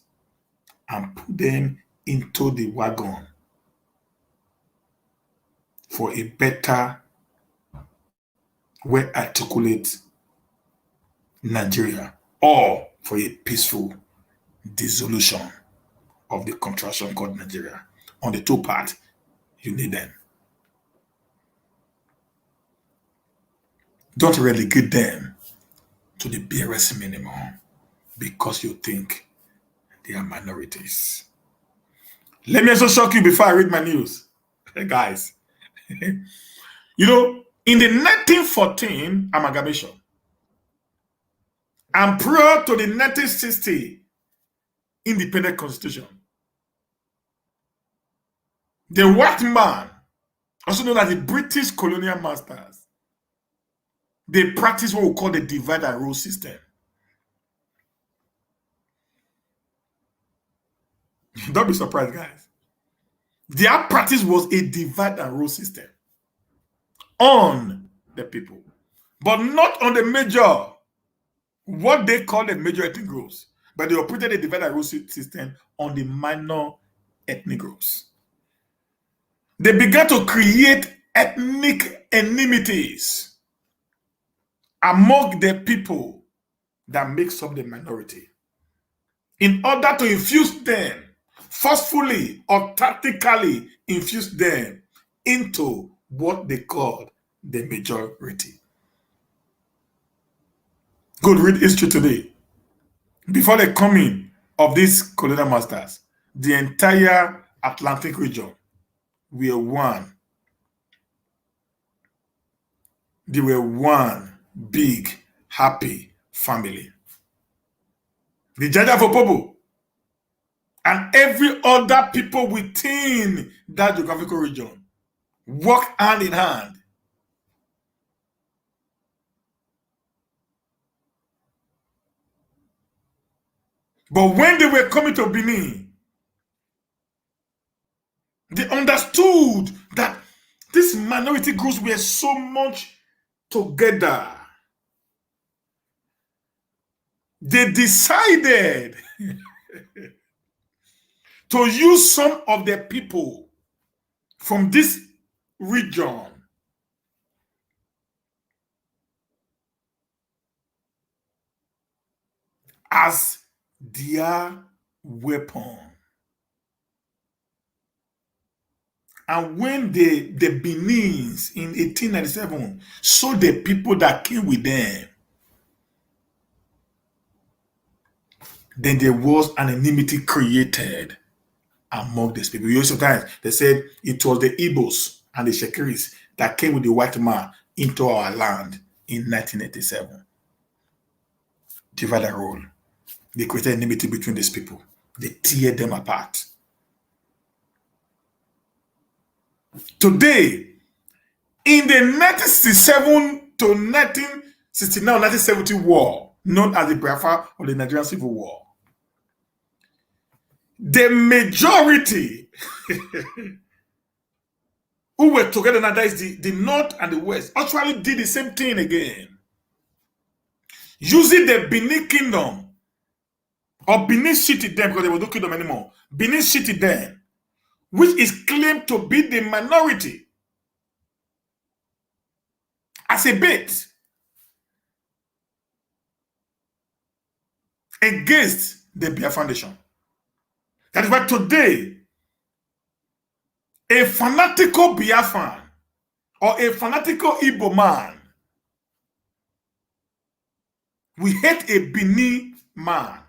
and put them into the wagon for a better, well-articulate Nigeria, or for a peaceful dissolution of the contraction called Nigeria. On the two parts, you need them. Don't relegate them to the barest minimum because you think they are minorities. Let me also shock you before I read my news. Guys, in the 1914 amalgamation and prior to the 1960 independent constitution, The white man, also known as the British colonial masters, they practice what we call the divide and rule system. Don't be surprised, guys. Their practice was a divide and rule system on the people, but not on the major, what they call the major ethnic groups. But they operated a divide and rule system on the minor ethnic groups. They began to create ethnic enmities among the people that makes up the minority in order to infuse them, forcefully or tactically infuse them into what they called the majority. Go read history today. Before the coming of these colonial masters, the entire Atlantic region were one. They were one big, happy family. The Jaja Fopobo and every other people within that geographical region work hand in hand. But when they were coming to Benin, they understood that these minority groups were so much together. They decided to use some of the people from this region as their weapon. And when the Benins in 1897 saw the people that came with them, then there was an enmity created among these people. Sometimes they said it was the Igbos and the Shekiris that came with the white man into our land in 1987. Divide and rule. They created enmity between these people. They tear them apart. Today, in the 1967 to 1969, 1970 war, known as the Biafra or the Nigerian Civil War, the majority who were together now, that is the North and the West, actually did the same thing again. Using the Benin Kingdom, or Benin City then, because there was no kingdom anymore, Benin City then, which is claimed to be the minority, as a bait against the Biafra Foundation. That is why today, a fanatical Biafran or a fanatical Igbo man we hate a Benin man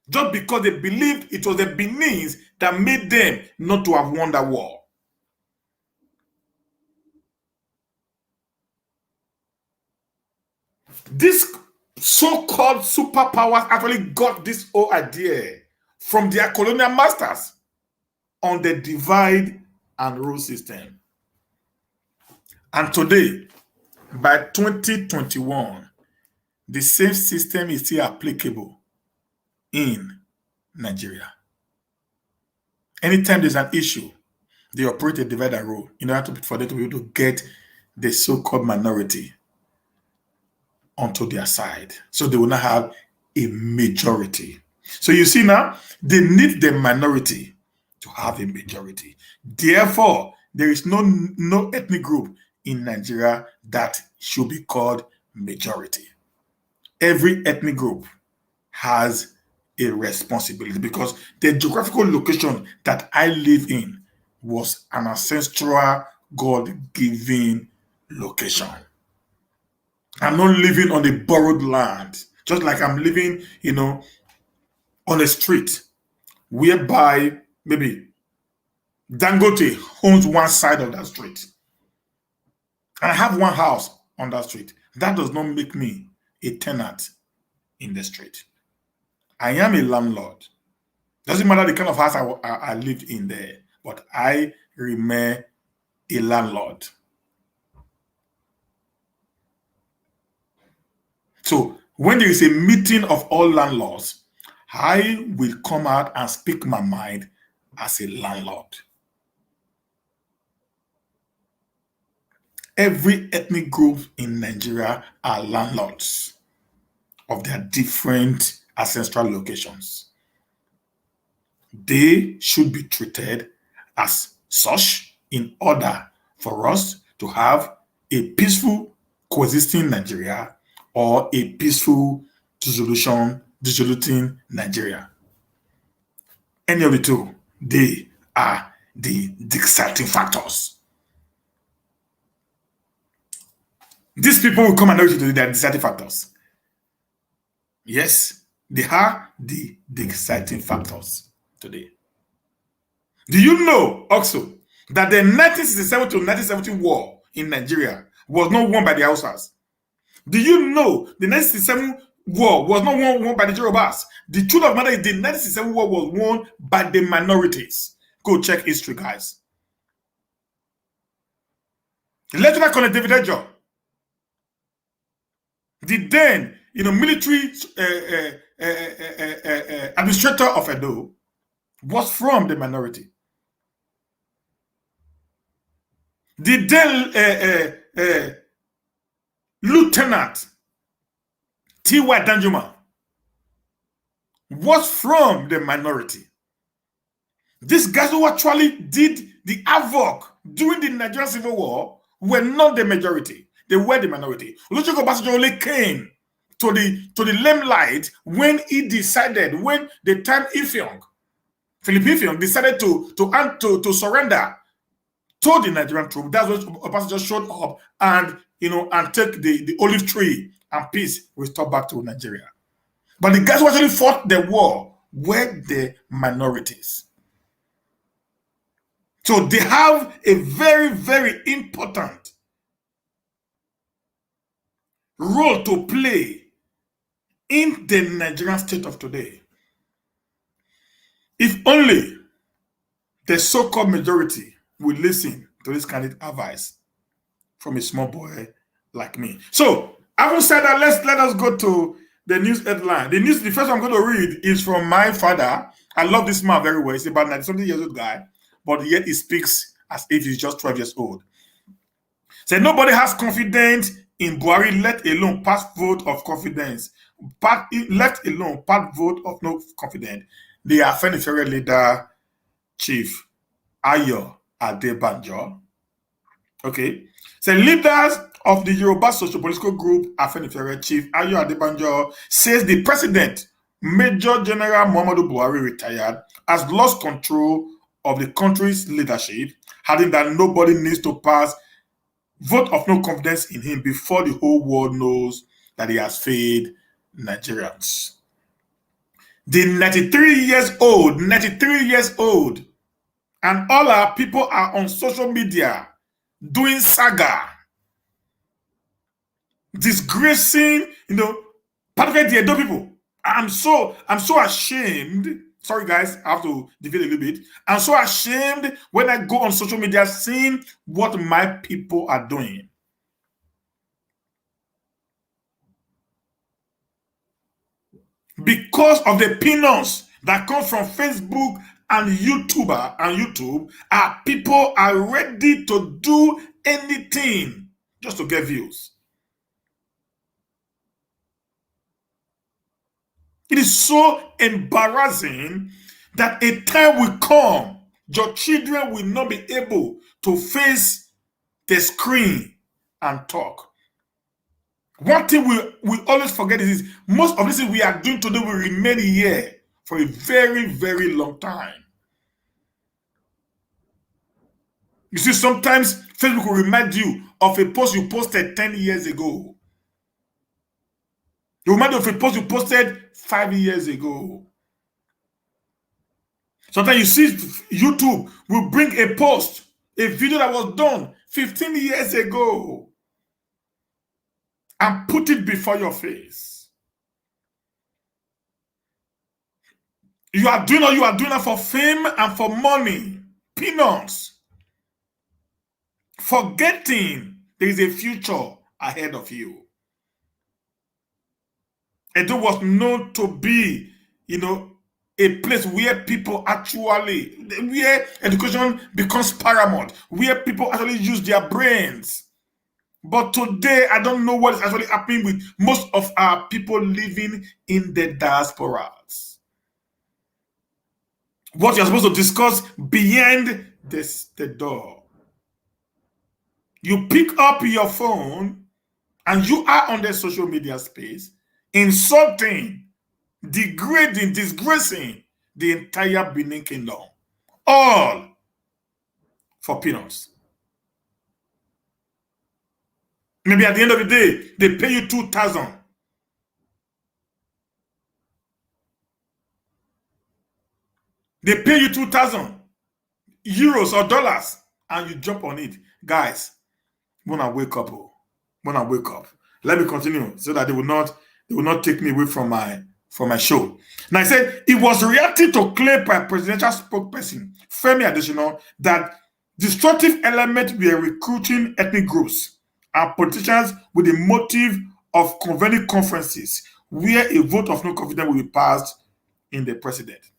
just because they believed it was the Benins that made them not to have won that war. These so-called superpowers actually got this whole idea from their colonial masters on the divide and rule system. And today, by 2021, the same system is still applicable in Nigeria. Anytime there's an issue, they operate a divide and rule in order for them to be able to get the so-called minority onto their side. So they will not have a majority. So you see now, they need the minority to have a majority. Therefore, there is no ethnic group in Nigeria that should be called majority. Every ethnic group has a responsibility because the geographical location that I live in was an ancestral God-given location. I'm not living on the borrowed land, just like I'm living, on a street whereby maybe Dangote owns one side of that street. And I have one house on that street. That does not make me a tenant in the street. I am a landlord. Doesn't matter the kind of house I lived in there, but I remain a landlord. So when there is a meeting of all landlords, I will come out and speak my mind as a landlord. Every ethnic group in Nigeria are landlords of their different ancestral locations. They should be treated as such in order for us to have a peaceful coexisting Nigeria or a peaceful dissoluting Nigeria. Any of the two, they are the deciding factors. These people will come and know you today, they are deciding factors. Yes, they are the deciding factors today. Do you know also that the 1967 to 1970 war in Nigeria was not won by the Hausas? Do you know the 1967 war was not won by the Yorubas? The truth of the matter is the 1967 war was won by the minorities. Go check history, guys. Lieutenant Colonel David Ejo, the then military administrator of Edo, was from the minority. The then Lieutenant T.Y. Danjuma was from the minority. These guys who actually did the havoc during the Nigerian Civil War were not the majority. They were the minority. Olusegun Obasanjo only came to the limelight when he decided, when the time Philip Ifeong decided to surrender to the Nigerian troop. That's when Obasanjo showed up and take the olive tree and peace restored back to Nigeria. But the guys who actually fought the war were the minorities. So they have a very, very important role to play in the Nigerian state of today. If only the so-called majority will listen to this kind of advice from a small boy like me. So, having said that, let us go to the news headline. The first I'm going to read is from my father. I love this man very well. He's about 90-something years old guy, but yet he speaks as if he's just 12 years old. Say nobody has confidence in Buhari, let alone pass vote of confidence. Let alone pass vote of no confidence. The Afenifere leader, Chief Ayo Adebanjo. Okay. So leaders of the Yoruba socio-political group Afenifere, Chief Ayo Adebanjo, says the president, Major General Muhammadu Buhari, retired, has lost control of the country's leadership, adding that nobody needs to pass vote of no confidence in him before the whole world knows that he has failed Nigerians. The 93 years old, and all our people are on social media doing saga, disgracing, particularly the Edo people. I'm so ashamed. Sorry, guys, I have to deviate a little bit. I'm so ashamed when I go on social media seeing what my people are doing. Because of the peanuts that come from Facebook and YouTube, our people are ready to do anything just to get views. It is so embarrassing that a time will come, your children will not be able to face the screen and talk. One thing we always forget is most of this we are doing today will remain here for a very, very long time. You see, sometimes Facebook will remind you of a post you posted 10 years ago. It will remind you of a post you posted 5 years ago. Sometimes you see YouTube will bring a post, a video that was done 15 years ago, and put it before your face. You are doing all you are doing for fame and for money, peanuts. forgetting there is a future ahead of you. Edo was known to be, a place where people actually, where education becomes paramount, where people actually use their brains. But today, I don't know what is actually happening with most of our people living in the diasporas. What you're supposed to discuss beyond the door. You pick up your phone and you are on the social media space, insulting, degrading, disgracing the entire Benin Kingdom. All for peanuts. Maybe at the end of the day, they pay you 2,000. They pay you 2,000 euros or dollars, and you jump on it. Guys, wanna wake up. Wanna wake up. Let me continue so that they will not take me away from my show. Now I said it was reacting to claim by presidential spokesperson Femi Adesina that destructive elements were recruiting ethnic groups and politicians with the motive of convening conferences where a vote of no confidence will be passed in the president.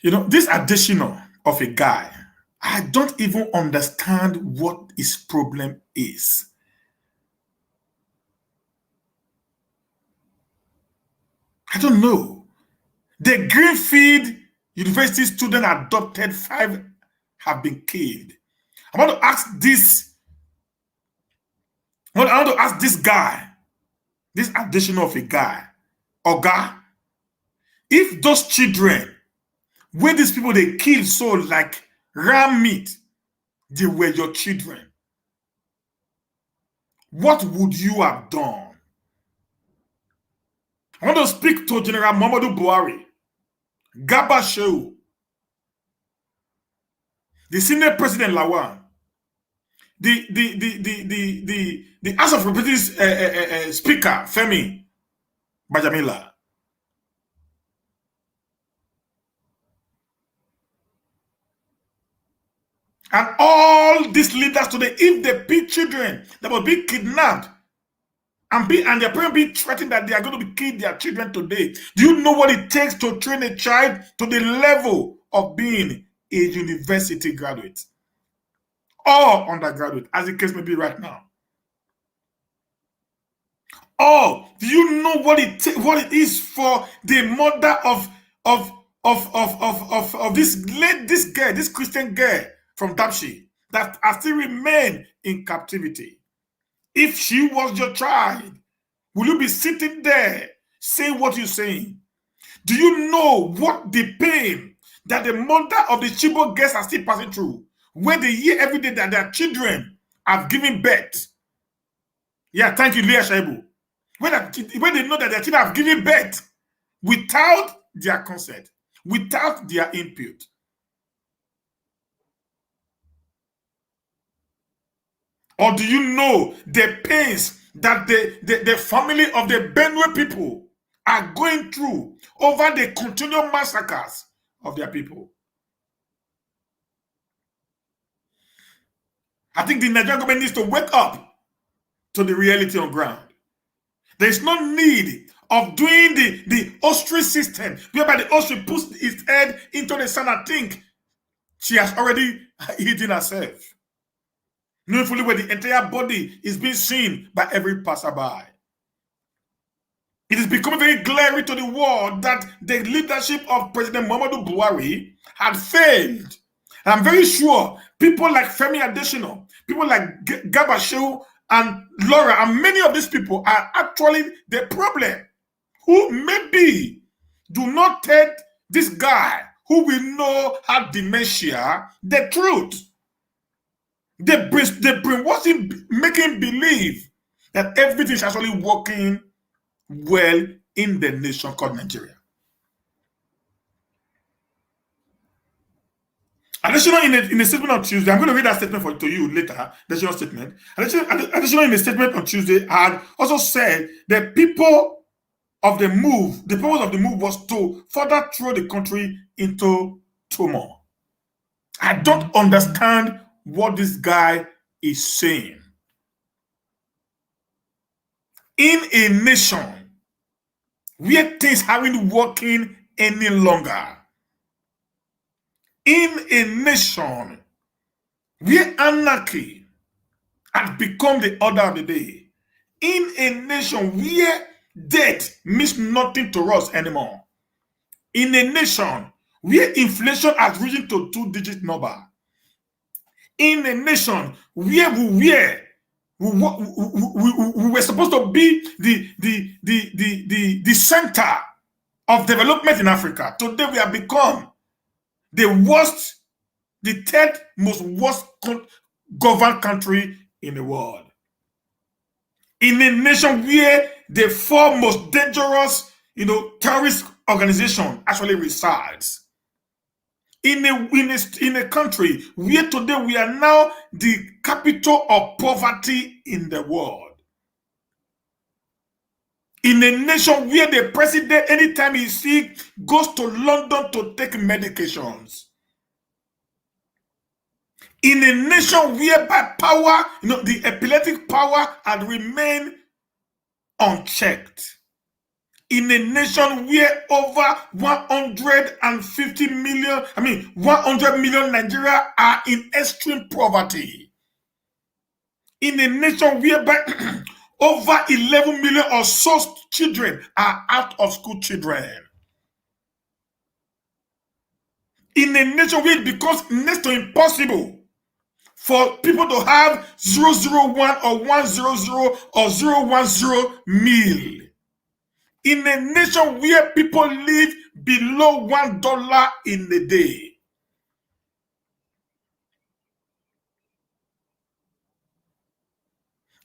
This Adesina of a guy, I don't even understand what his problem is. I don't know. The Greenfield University student adopted 5 have been killed. I want to ask this guy, this Adesina of a guy, Oga, if those children, where these people they kill so like ram meat, they were your children, what would you have done? I want to speak to General Muhammadu Buhari, Gabashew, the senior president Lawan, the House of Representatives Speaker Femi Bajamila, and all these leaders today, if they pick children that will be kidnapped and their parents be threatened that they are going to be killed their children today, do you know what it takes to train a child to the level of being a university graduate or undergraduate, as the case may be right now? Oh, do you know what it is for the mother of this Christian girl from Dapchi that has still remained in captivity? If she was your child, will you be sitting there saying what you're saying? Do you know what the pain that the mother of the Chibok girls are still passing through, where they hear every day that their children have given birth? Yeah, thank you, Leah Shaibu. When they know that their children have given birth without their consent, without their input. Or do you know the pains that the family of the Benue people are going through over the continual massacres of their people? I think the Nigerian government needs to wake up to the reality on ground. There's no need of doing the ostrich system, whereby the ostrich puts its head into the sand and think she has already eaten herself, knowing fully where the entire body is being seen by every passerby. It is becoming very glaring to the world that the leadership of President Muhammadu Buhari had failed. And I'm very sure people like Femi Adesina, people like Gabashew and Laura, and many of these people are actually the problem, who maybe do not tell this guy who we know had dementia the truth. They brainwash him, make him believe that everything is actually working well in the nation called Nigeria. Additional in a statement on Tuesday, I'm going to read that statement to you later, additional statement. Additional in a statement on Tuesday had also said the people of the move, the purpose of the move was to further throw the country into turmoil. I don't understand what this guy is saying. In a nation where things haven't working any longer, in a nation where anarchy has become the order of the day, in a nation where death means nothing to us anymore, in a nation where inflation has risen to two-digit number, in a nation where we were supposed to be the center of development in Africa. Today we have become the worst, the third most worst governed country in the world. In a nation where the four most dangerous, terrorist organization actually resides. In a country where today we are now the capital of poverty in the world. In a nation where the president, anytime he's sick, goes to London to take medications. In a nation whereby power, the epileptic power had remained unchecked. In a nation where over 150 million, 100 million Nigeria are in extreme poverty. In a nation whereby over 11 million or so children are out of school children. In a nation where it becomes next to impossible for people to have 001 or 100 or 010 meal. In a nation where people live below $1 in a day.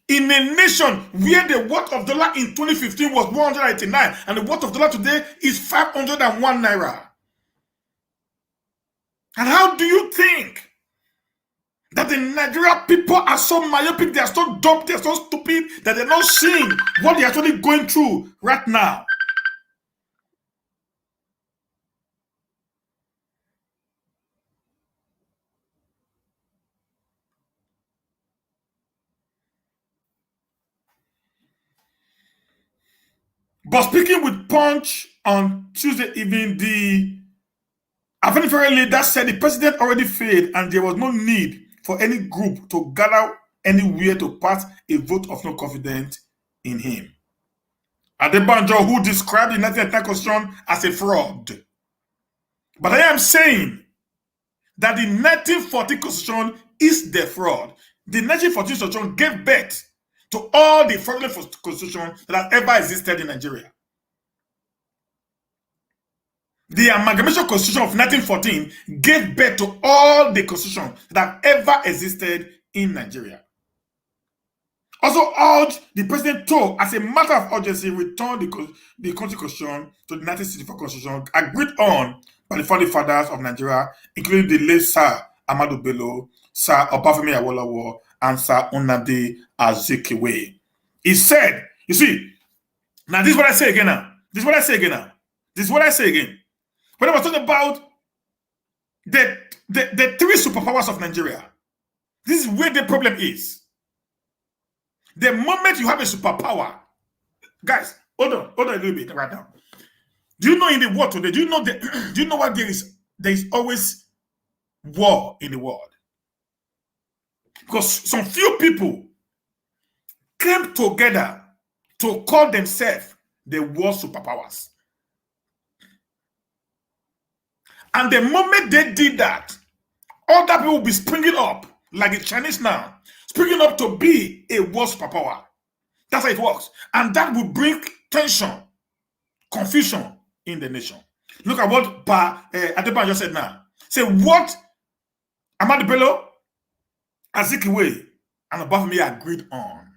In a nation where the worth of dollar in 2015 was 189 and the worth of dollar today is 501 naira. And how do you think that the Nigerian people are so myopic, they are so dumb, they are so stupid that they're not seeing what they're actually going through right now? But speaking with Punch on Tuesday evening, the Afenifere leader said the president already failed and there was no need for any group to gather anywhere to pass a vote of no confidence in him. Adebanjo, who described the 1999 constitution as a fraud. But I am saying that the 1940 constitution is the fraud. The 1940 constitution gave birth to all the fraudulent constitutions that have ever existed in Nigeria. The amalgamation constitution of 1914 gave birth to all the constitutions that have ever existed in Nigeria. Also urged the president to, as a matter of urgency, return the constitution to the 1964 constitution agreed on by the founding fathers of Nigeria, including the late Sir Ahmadu Bello, Sir Obafemi Awolowo, and Sir Nnamdi Azikiwe. He said, you see, now this is what I say again now. This is what I say again now. This is what I say again. When I was talking about the three superpowers of Nigeria, this is where the problem is. The moment you have a superpower, guys, hold on a little bit right now. Do you know in the world today? Do you know what there is? There is always war in the world because some few people came together to call themselves the world superpowers. And the moment they did that, other people will be springing up, like the Chinese now, springing up to be a world superpower. That's how it works. And that will bring tension, confusion in the nation. Look at what Adebanjo said now. Say what Ahmadu Bello, Azikiwe, and Obafemi agreed on.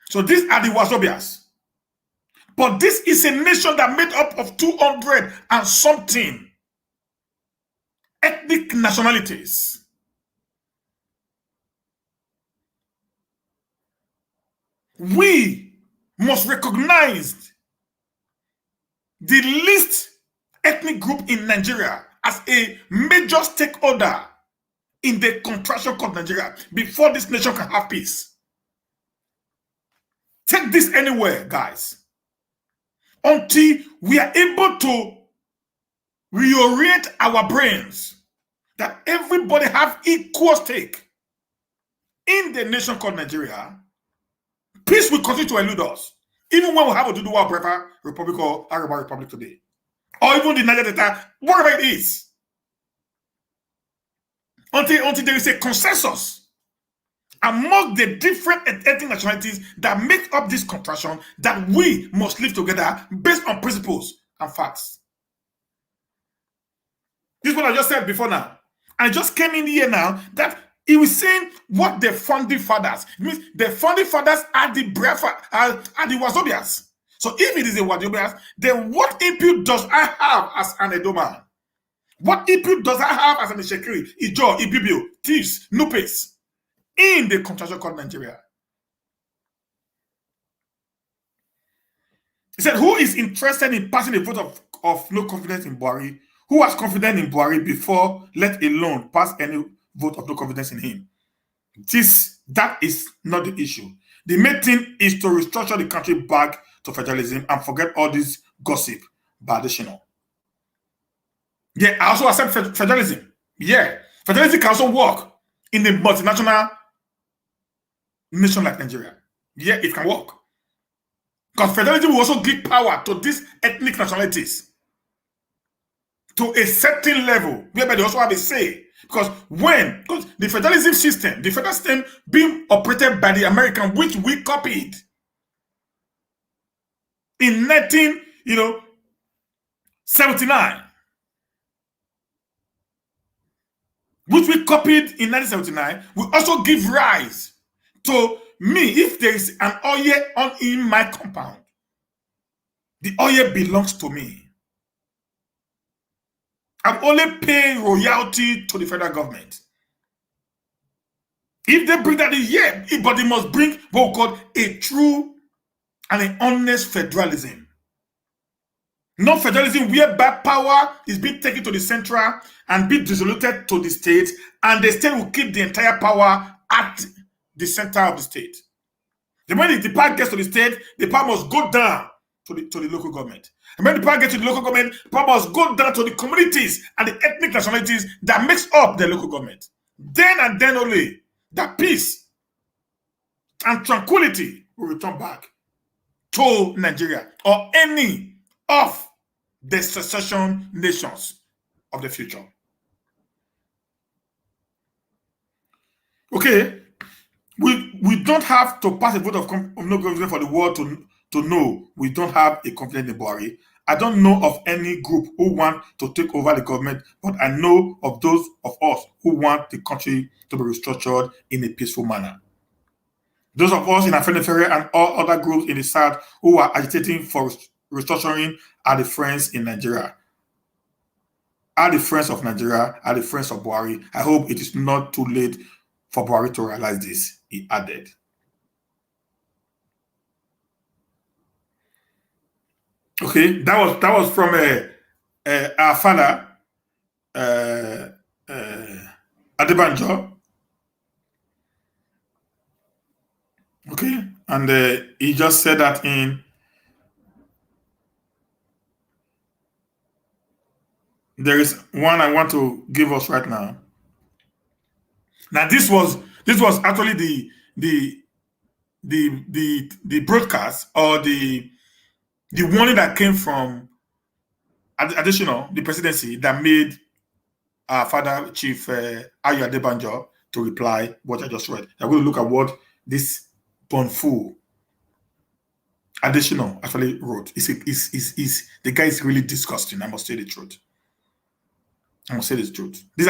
So these are the Wazobias. But this is a nation that made up of 200 and something ethnic nationalities. We must recognize the least ethnic group in Nigeria as a major stakeholder in the contraction of Nigeria before this nation can have peace. Take this anywhere, guys. Until we are able to reorient our brains that everybody have equal stake in the nation called Nigeria, peace will continue to elude us. Even when we have a Duduwa Brefa Republic or Arab Republic today, or even the Niger Delta, whatever it is, until there is a consensus among the different ethnic nationalities that make up this contraction, that we must live together based on principles and facts. This is what I just said before now. I just came in here now that he was saying what the founding fathers, it means the founding fathers are the Wazobias. So if it is a Wazobias, then what input does I have as an Edoman? What input does I have as an Ishekiri, Ijo, Ibibio, thieves, Nupes in the contraction called Nigeria? He said, who is interested in passing a vote of no confidence in Buhari? Who was confident in Buhari before, let alone pass any vote of no confidence in him? That is not the issue. The main thing is to restructure the country back to federalism and forget all this gossip by additional. Yeah, I also accept federalism. Yeah, federalism can also work in a multinational nation like Nigeria. Yeah, it can work. Because federalism will also give power to these ethnic nationalities to a certain level, whereby they also have a say. Because the federal system being operated by the American, which we copied in 1979, which we copied in 1979, will also give rise to me. If there is an oil in my compound, the oil belongs to me. I'm only paying royalty to the federal government. If they bring that in, yeah, but they must bring what we call a true and an honest federalism. Not federalism whereby power is being taken to the central and be distributed to the state, and the state will keep the entire power at the center of the state. Then when the power gets to the state, the power must go down to the local government. And when the power gets to the local government, the power must go down to the communities and the ethnic nationalities that makes up the local government. Then and then only, that peace and tranquility will return back to Nigeria or any of the secession nations of the future. Okay, we don't have to pass a vote of no confidence for the world to know we don't have a confidence in Buhari. I don't know of any group who want to take over the government, but I know of those of us who want the country to be restructured in a peaceful manner. Those of us in Afenifere and all other groups in the South who are agitating for restructuring are the friends in Nigeria. Are the friends of Nigeria, are the friends of Buhari. I hope it is not too late for Buhari to realize this, he added. Okay, that was from our father, Adebanjo. Okay, and he just said that there is one I want to give us right now. Now this was actually the broadcast or the warning that came from additional the presidency that made our father Chief Adebanjo to reply what I just read. I'm going to look at what this Bonfu additional actually wrote. The guy is really disgusting. I must say the truth. I must say the truth. These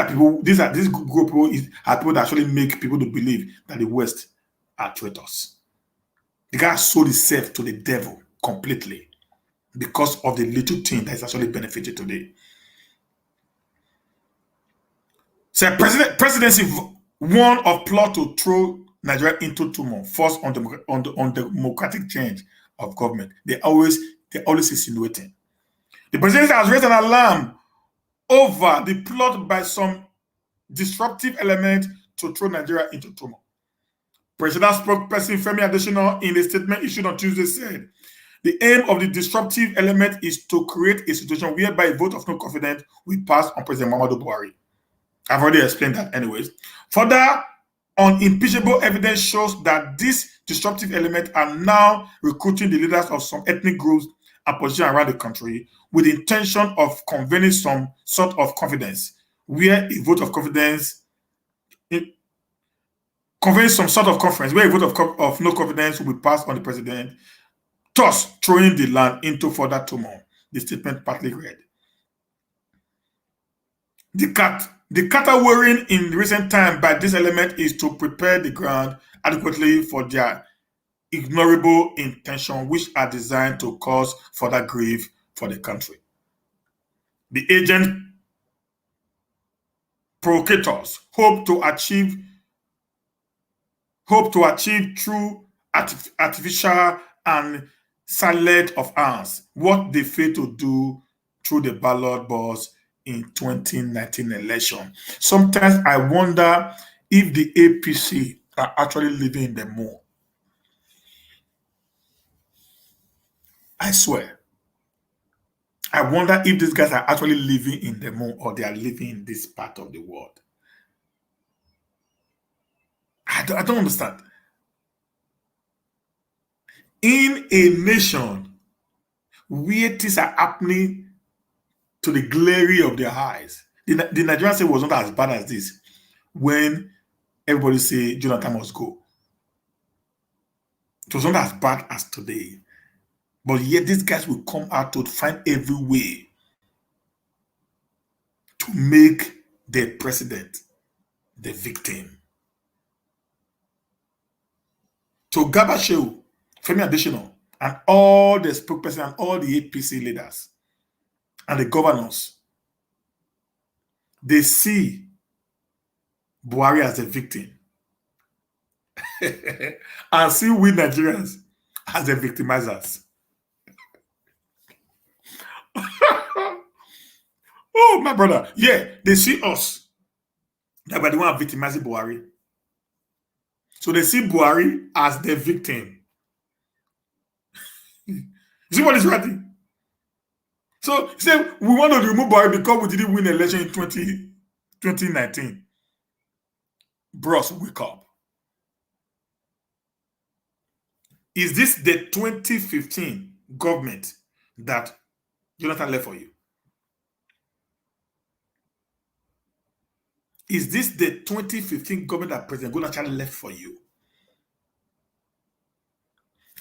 group of people are people that actually make people to believe that the West are traitors. The guy sold himself to the devil completely because of the little thing that is actually benefited today. So presidency warned of plot to throw Nigeria into turmoil, forced on democratic change of government. They always insinuating. The presidency has raised an alarm over the plot by some disruptive element to throw Nigeria into turmoil. Presidential spokesperson Femi Adesina, in a statement issued on Tuesday, said the aim of the disruptive element is to create a situation whereby a vote of no confidence will pass on President Muhammadu Buhari. I've already explained that anyways. Further, unimpeachable evidence shows that these disruptive elements are now recruiting the leaders of some ethnic groups and positions around the country with the intention of convening some sort of confidence, where a vote of confidence, convening some sort of conference where a vote of no confidence will be passed on the president, thus throwing the land into further turmoil, the statement partly read. The caterwauling in recent time by this element is to prepare the ground adequately for their ignorable intentions, which are designed to cause further grief for the country. The agent provocators hope to achieve through artificial and sleight of hands what they failed to do through the ballot box in 2019 election. Sometimes I wonder if the APC are actually living in the moon. I swear. I wonder if these guys are actually living in the moon or they are living in this part of the world. I don't understand. In a nation where things are happening to the glare of their eyes, the Nigerian state was not as bad as this when everybody say Jonathan must go. It was not as bad as today. But yet these guys will come out to find every way to make the president the victim. So Gabashew, Femi Adesina, and all the spokespersons and all the APC leaders and the governors, they see Buhari as a victim and see we Nigerians as the victimizers. Oh, my brother. Yeah, they see us that we're the one victimizing Buhari. So they see Buhari as the victim. You see what is writing? So he said, we want to remove Buhari because we didn't win the election in 2019. Bros, wake up. Is this the 2015 government that Jonathan left for you? Is this the 2015 government that President Jonathan left for you?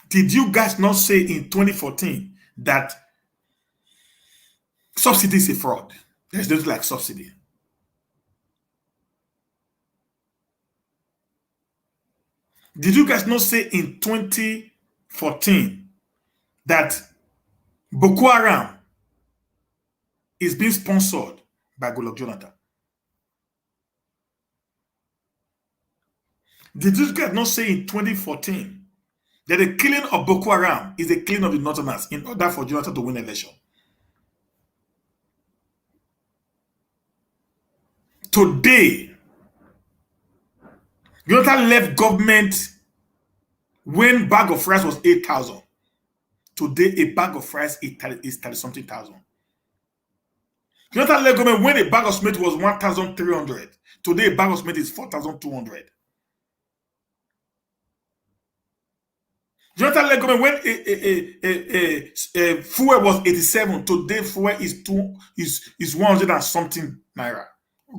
Did you guys not say in 2014 that subsidy is a fraud? There's nothing like subsidy. Did you guys not say in 2014 that Boko Haram is being sponsored by Goodluck Jonathan? Did you guys not say in 2014 that the killing of Boko Haram is the killing of the Northerners in order for Jonathan to win election? Today, Jonathan left government when bag of rice was 8,000. Today, a bag of rice is 30-something thousand. Jonathan left government when a bag of cement was 1,300. Today, a bag of cement is 4,200. Jonathan left government when a fuel was 87. Today, fuel is 100 and something naira,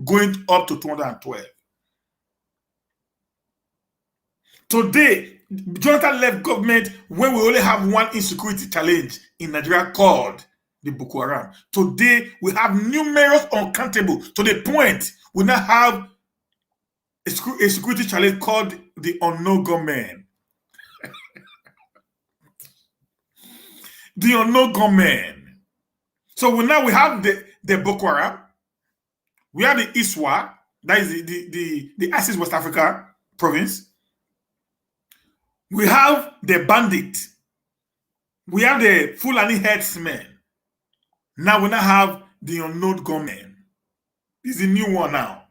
going up to 212. Today, Jonathan left government when we only have one insecurity challenge in Nigeria called the Boko Haram. Today, we have numerous uncountable to the point we now have a security challenge called the unknown gunmen. The unknown gunmen. So we have the Boko Haram, we have the ISWA, that is the ISIS West Africa province. We have the bandit. We have the Fulani herdsmen. Now we have the unknown gunmen. This is a new one now.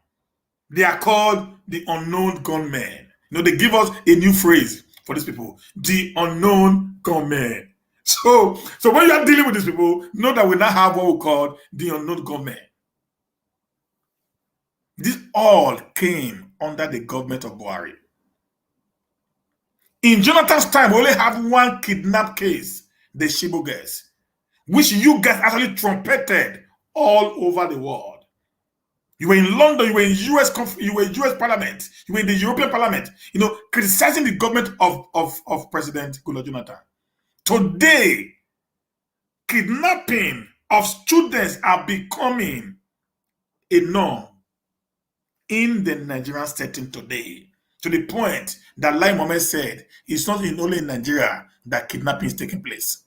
They are called the unknown gunmen. They give us a new phrase for these people, the unknown gunmen. So when you are dealing with these people, know that we now have what we call the unknown gunmen. This all came under the government of Buhari. In Jonathan's time, we only have one kidnap case, the Shibo girls, which you guys actually trumpeted all over the world. You were in London, you were in you were in US Parliament, you were in the European Parliament, criticizing the government of President Goodluck Jonathan. Today, kidnapping of students are becoming a norm in the Nigerian setting today. To the point that, like Mohammed said, it's not only in Nigeria that kidnapping is taking place.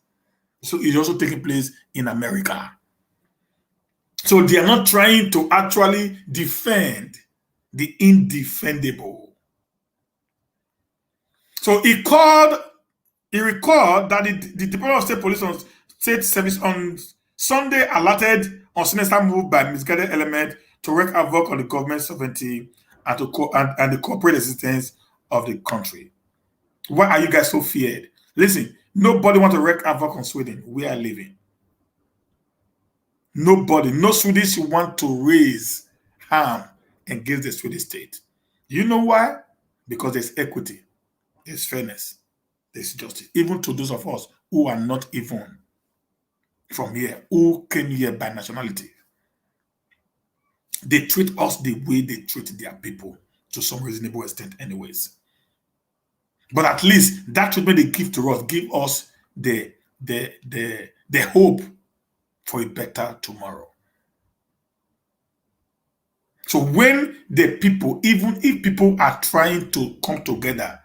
So it's also taking place in America. So they are not trying to actually defend the indefendable. So he recalled that the Department of State Police on State Service on Sunday alerted on sinister move by misguided element to wreak havoc on the government's sovereignty and the corporate existence of the country. Why are you guys so feared? Listen, nobody wants to wreak havoc on Sweden. We are living. Nobody, no Swedish want to raise harm against the Swedish state. You know why? Because there's equity, there's fairness, there's justice. Even to those of us who are not even from here, who came here by nationality. They treat us the way they treat their people to some reasonable extent anyways. But at least that treatment they give to us, give us the hope for a better tomorrow. So when the people, even if people are trying to come together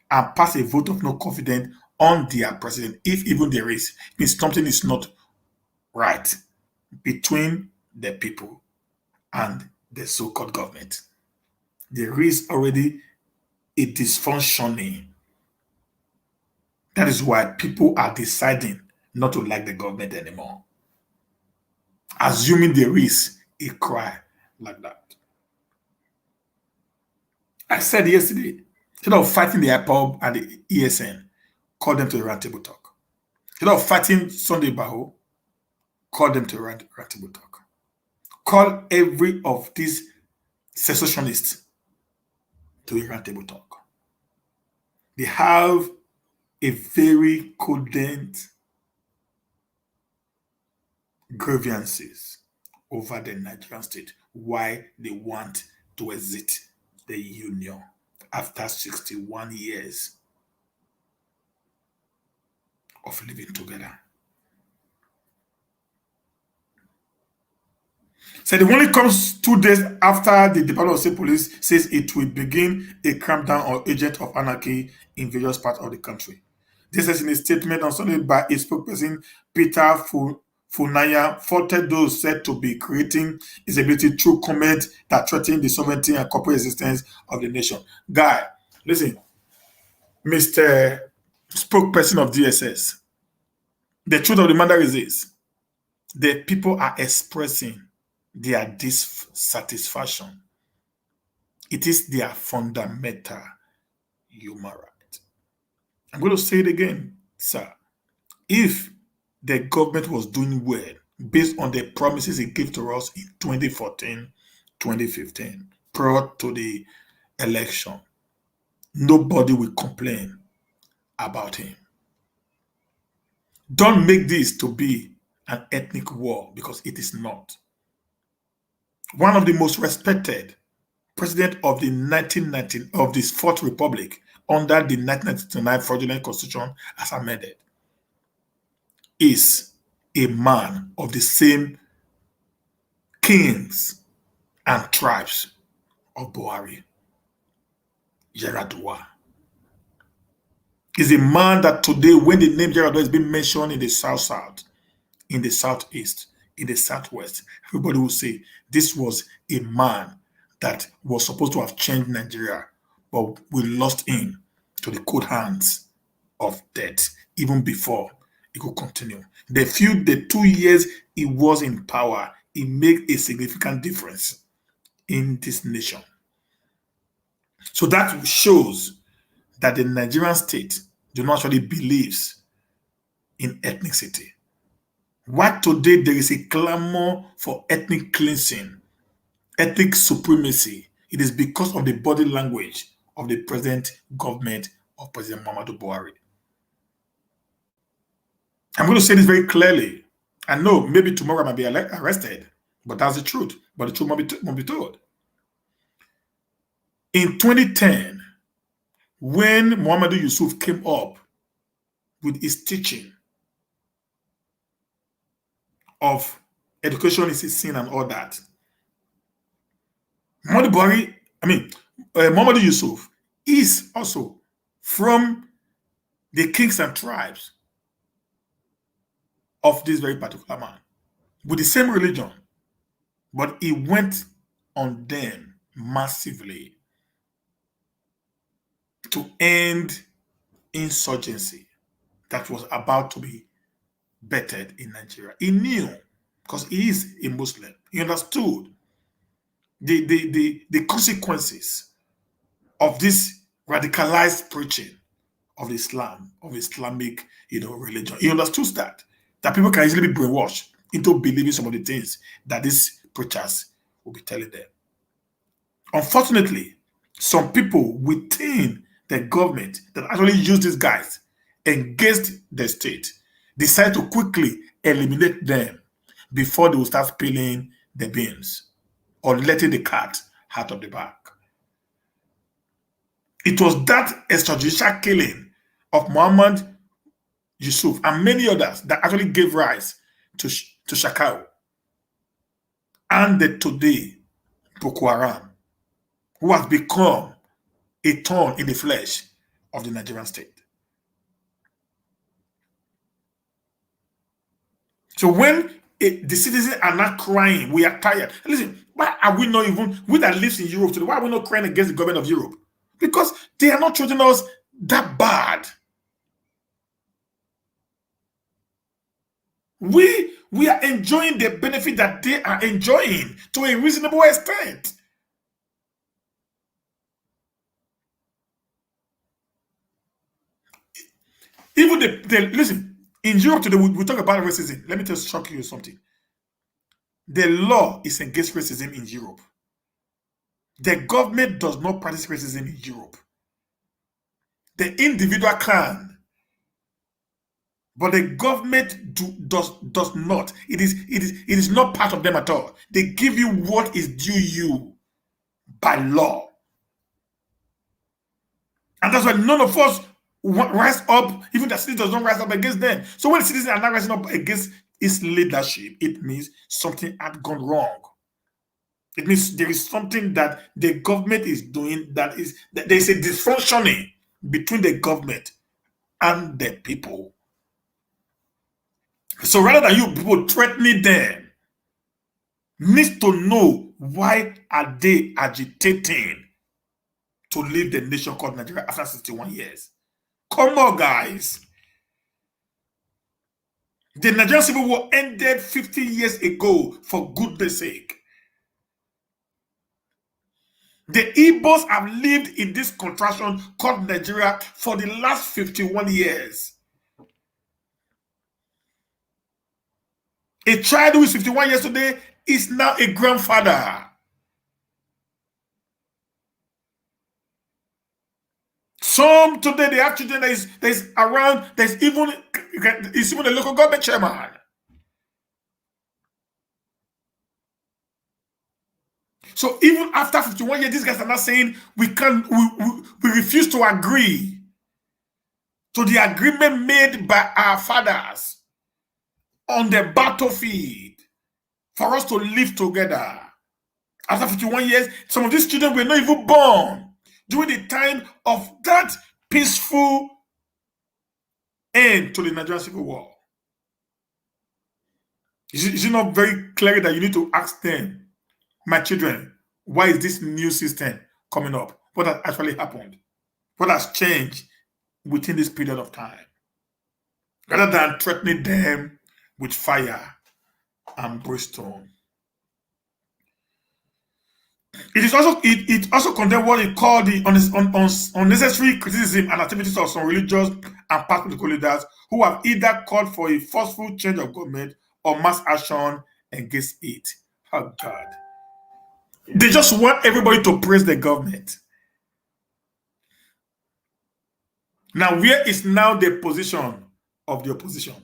and pass a vote of no confidence on their president, if even there is, it means something is not right between the people and the so-called government. There is already a dysfunctioning. That is why people are deciding not to like the government anymore. Assuming there is a cry like that. I said yesterday, instead of fighting the IPOB and the ESN, call them to a roundtable talk. Instead of fighting Sunday Baho, call them to a roundtable talk. Call every of these secessionists to a roundtable talk. They have a very cogent grievances over the Nigerian state, why they want to exit the union after 61 years of living together. So it only comes 2 days after the Department of State Police says it will begin a crackdown on agents of anarchy in various parts of the country. This is in a statement on Sunday by a spokesperson, Peter Funaya, faulted those said to be creating instability through comment that threaten the sovereignty and corporate existence of the nation. Guy, listen, Mr. Spokesperson of DSS, the truth of the matter is this: the people are expressing their dissatisfaction. It is their fundamental human right. I'm going to say it again, sir. If the government was doing well based on the promises it gave to us in 2014, 2015, prior to the election, nobody will complain about him. Don't make this to be an ethnic war, because it is not. One of the most respected president of the 1990 of this Fourth Republic under the 1999 fraudulent constitution as amended is a man of the same kings and tribes of Buhari, Yaradua. Is a man that today, when the name Yaradua is being mentioned in the South, in the Southeast, in the Southwest, everybody will say this was a man that was supposed to have changed Nigeria, but we lost him to the cold hands of death even before it could continue. The 2 years he was in power, he made a significant difference in this nation. So that shows that the Nigerian state do not actually believes in ethnicity. Why today there is a clamor for ethnic cleansing, ethnic supremacy? It is because of the body language of the present government of President Muhammadu Buhari. I'm going to say this very clearly. I know maybe tomorrow I might be arrested, but that's the truth. But the truth must be told. In 2010, when Muhammadu Yusuf came up with his teaching of education is a sin and all that, Muhammadu Yusuf is also from the kings and tribes of this very particular man with the same religion, but he went on them massively to end insurgency that was about to be bettered in Nigeria. He knew, because he is a Muslim, he understood the consequences of this radicalized preaching of Islam, of Islamic, religion. He understood that people can easily be brainwashed into believing some of the things that these preachers will be telling them. Unfortunately, some people within the government that actually use these guys against the state decide to quickly eliminate them before they will start spilling the beans or letting the cat out of the bag. It was that extrajudicial killing of Muhammad Yusuf and many others that actually gave rise to Shakau and the today Boko Haram, who has become a thorn in the flesh of the Nigerian state. So when the citizens are not crying, we are tired. Listen, why are we not even, we that lives in Europe today, why are we not crying against the government of Europe? Because they are not treating us that bad. We are enjoying the benefit that they are enjoying to a reasonable extent. Even listen, in Europe today, we talk about racism. Let me just shock you something. The law is against racism in Europe. The government does not practice racism in Europe. The individual can, but the government does not. It is not part of them at all. They give you what is due you by law. And that's why none of us rise up, even the city does not rise up against them. So when the citizens are not rising up against its leadership, it means something had gone wrong. It means there is something that the government is doing that there is a dysfunctioning between the government and the people. So rather than you people threatening them, needs to know why are they agitating to leave the nation called Nigeria after 61 years. Come on, guys. The Nigerian Civil War ended 50 years ago, for goodness sake. The Igbos have lived in this contraction called Nigeria for the last 51 years. A child who is 51 years today is now a grandfather. Some today they have children that is around, there's even a local government chairman. So even after 51 years, these guys are not saying we refuse to agree to the agreement made by our fathers on the battlefield for us to live together. After 51 years, some of these children were not even born during the time of that peaceful end to the Nigerian Civil War. Is it not very clear that you need to ask them, my children, why is this new system coming up? What has actually happened? What has changed within this period of time? Rather than threatening them with fire and brimstone. It also condemned what it called the unnecessary criticism and activities of some religious and political leaders who have either called for a forceful change of government or mass action against it. Oh God. They just want everybody to praise the government. Now, where is now the position of the opposition?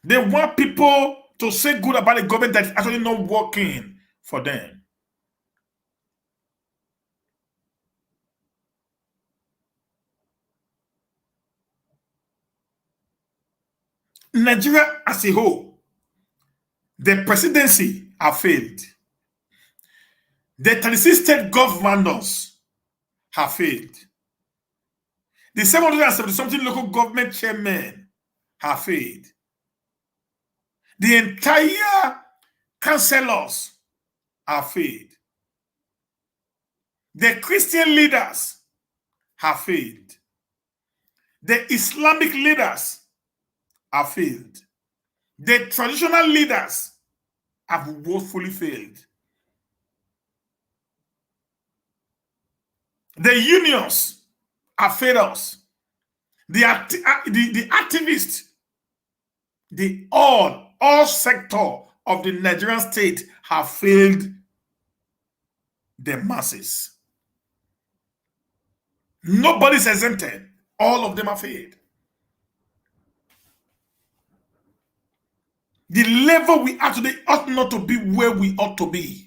They want people to say good about the government that is actually not working for them. Nigeria as a whole, the presidency have failed. The 36 state governors have failed. The 770 something local government chairmen have failed. The entire councillors have failed. The Christian leaders have failed. The Islamic leaders have failed. The traditional leaders have woefully failed. The unions have failed us. The activists, all sector of the Nigerian state have failed the masses. Nobody's exempted. All of them have failed. The level we are today ought not to be where we ought to be.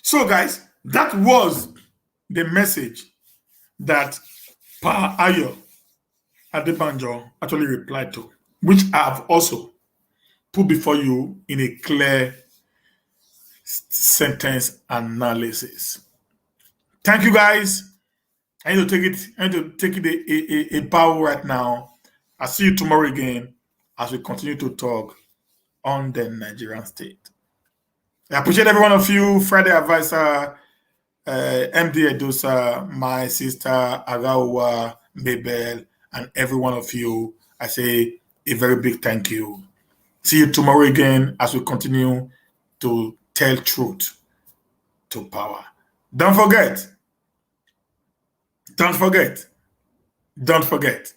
So, guys, that was the message that Pa Ayo Adebanjo actually replied to, which I have also put before you in a clear sentence analysis. Thank you, guys. I need to take it. I need to take it a bow right now. I'll see you tomorrow again as we continue to talk on the Nigerian state. I appreciate every one of you, Friday Advisor, MD Edosa, my sister Agawa, Mabel, and every one of you. I say a very big thank you. See you tomorrow again as we continue to tell truth to power. Don't forget, don't forget, don't forget.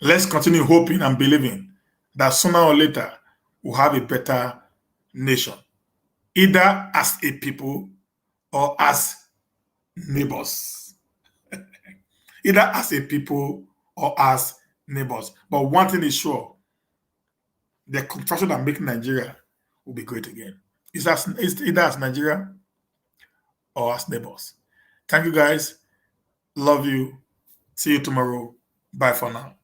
Let's continue hoping and believing that sooner or later we'll have a better nation, either as a people or as neighbors. Either as a people or as neighbors. But one thing is sure, the construction that make Nigeria will be great again. It's either as Nigeria or as neighbors. Thank you, guys. Love you. See you tomorrow. Bye for now.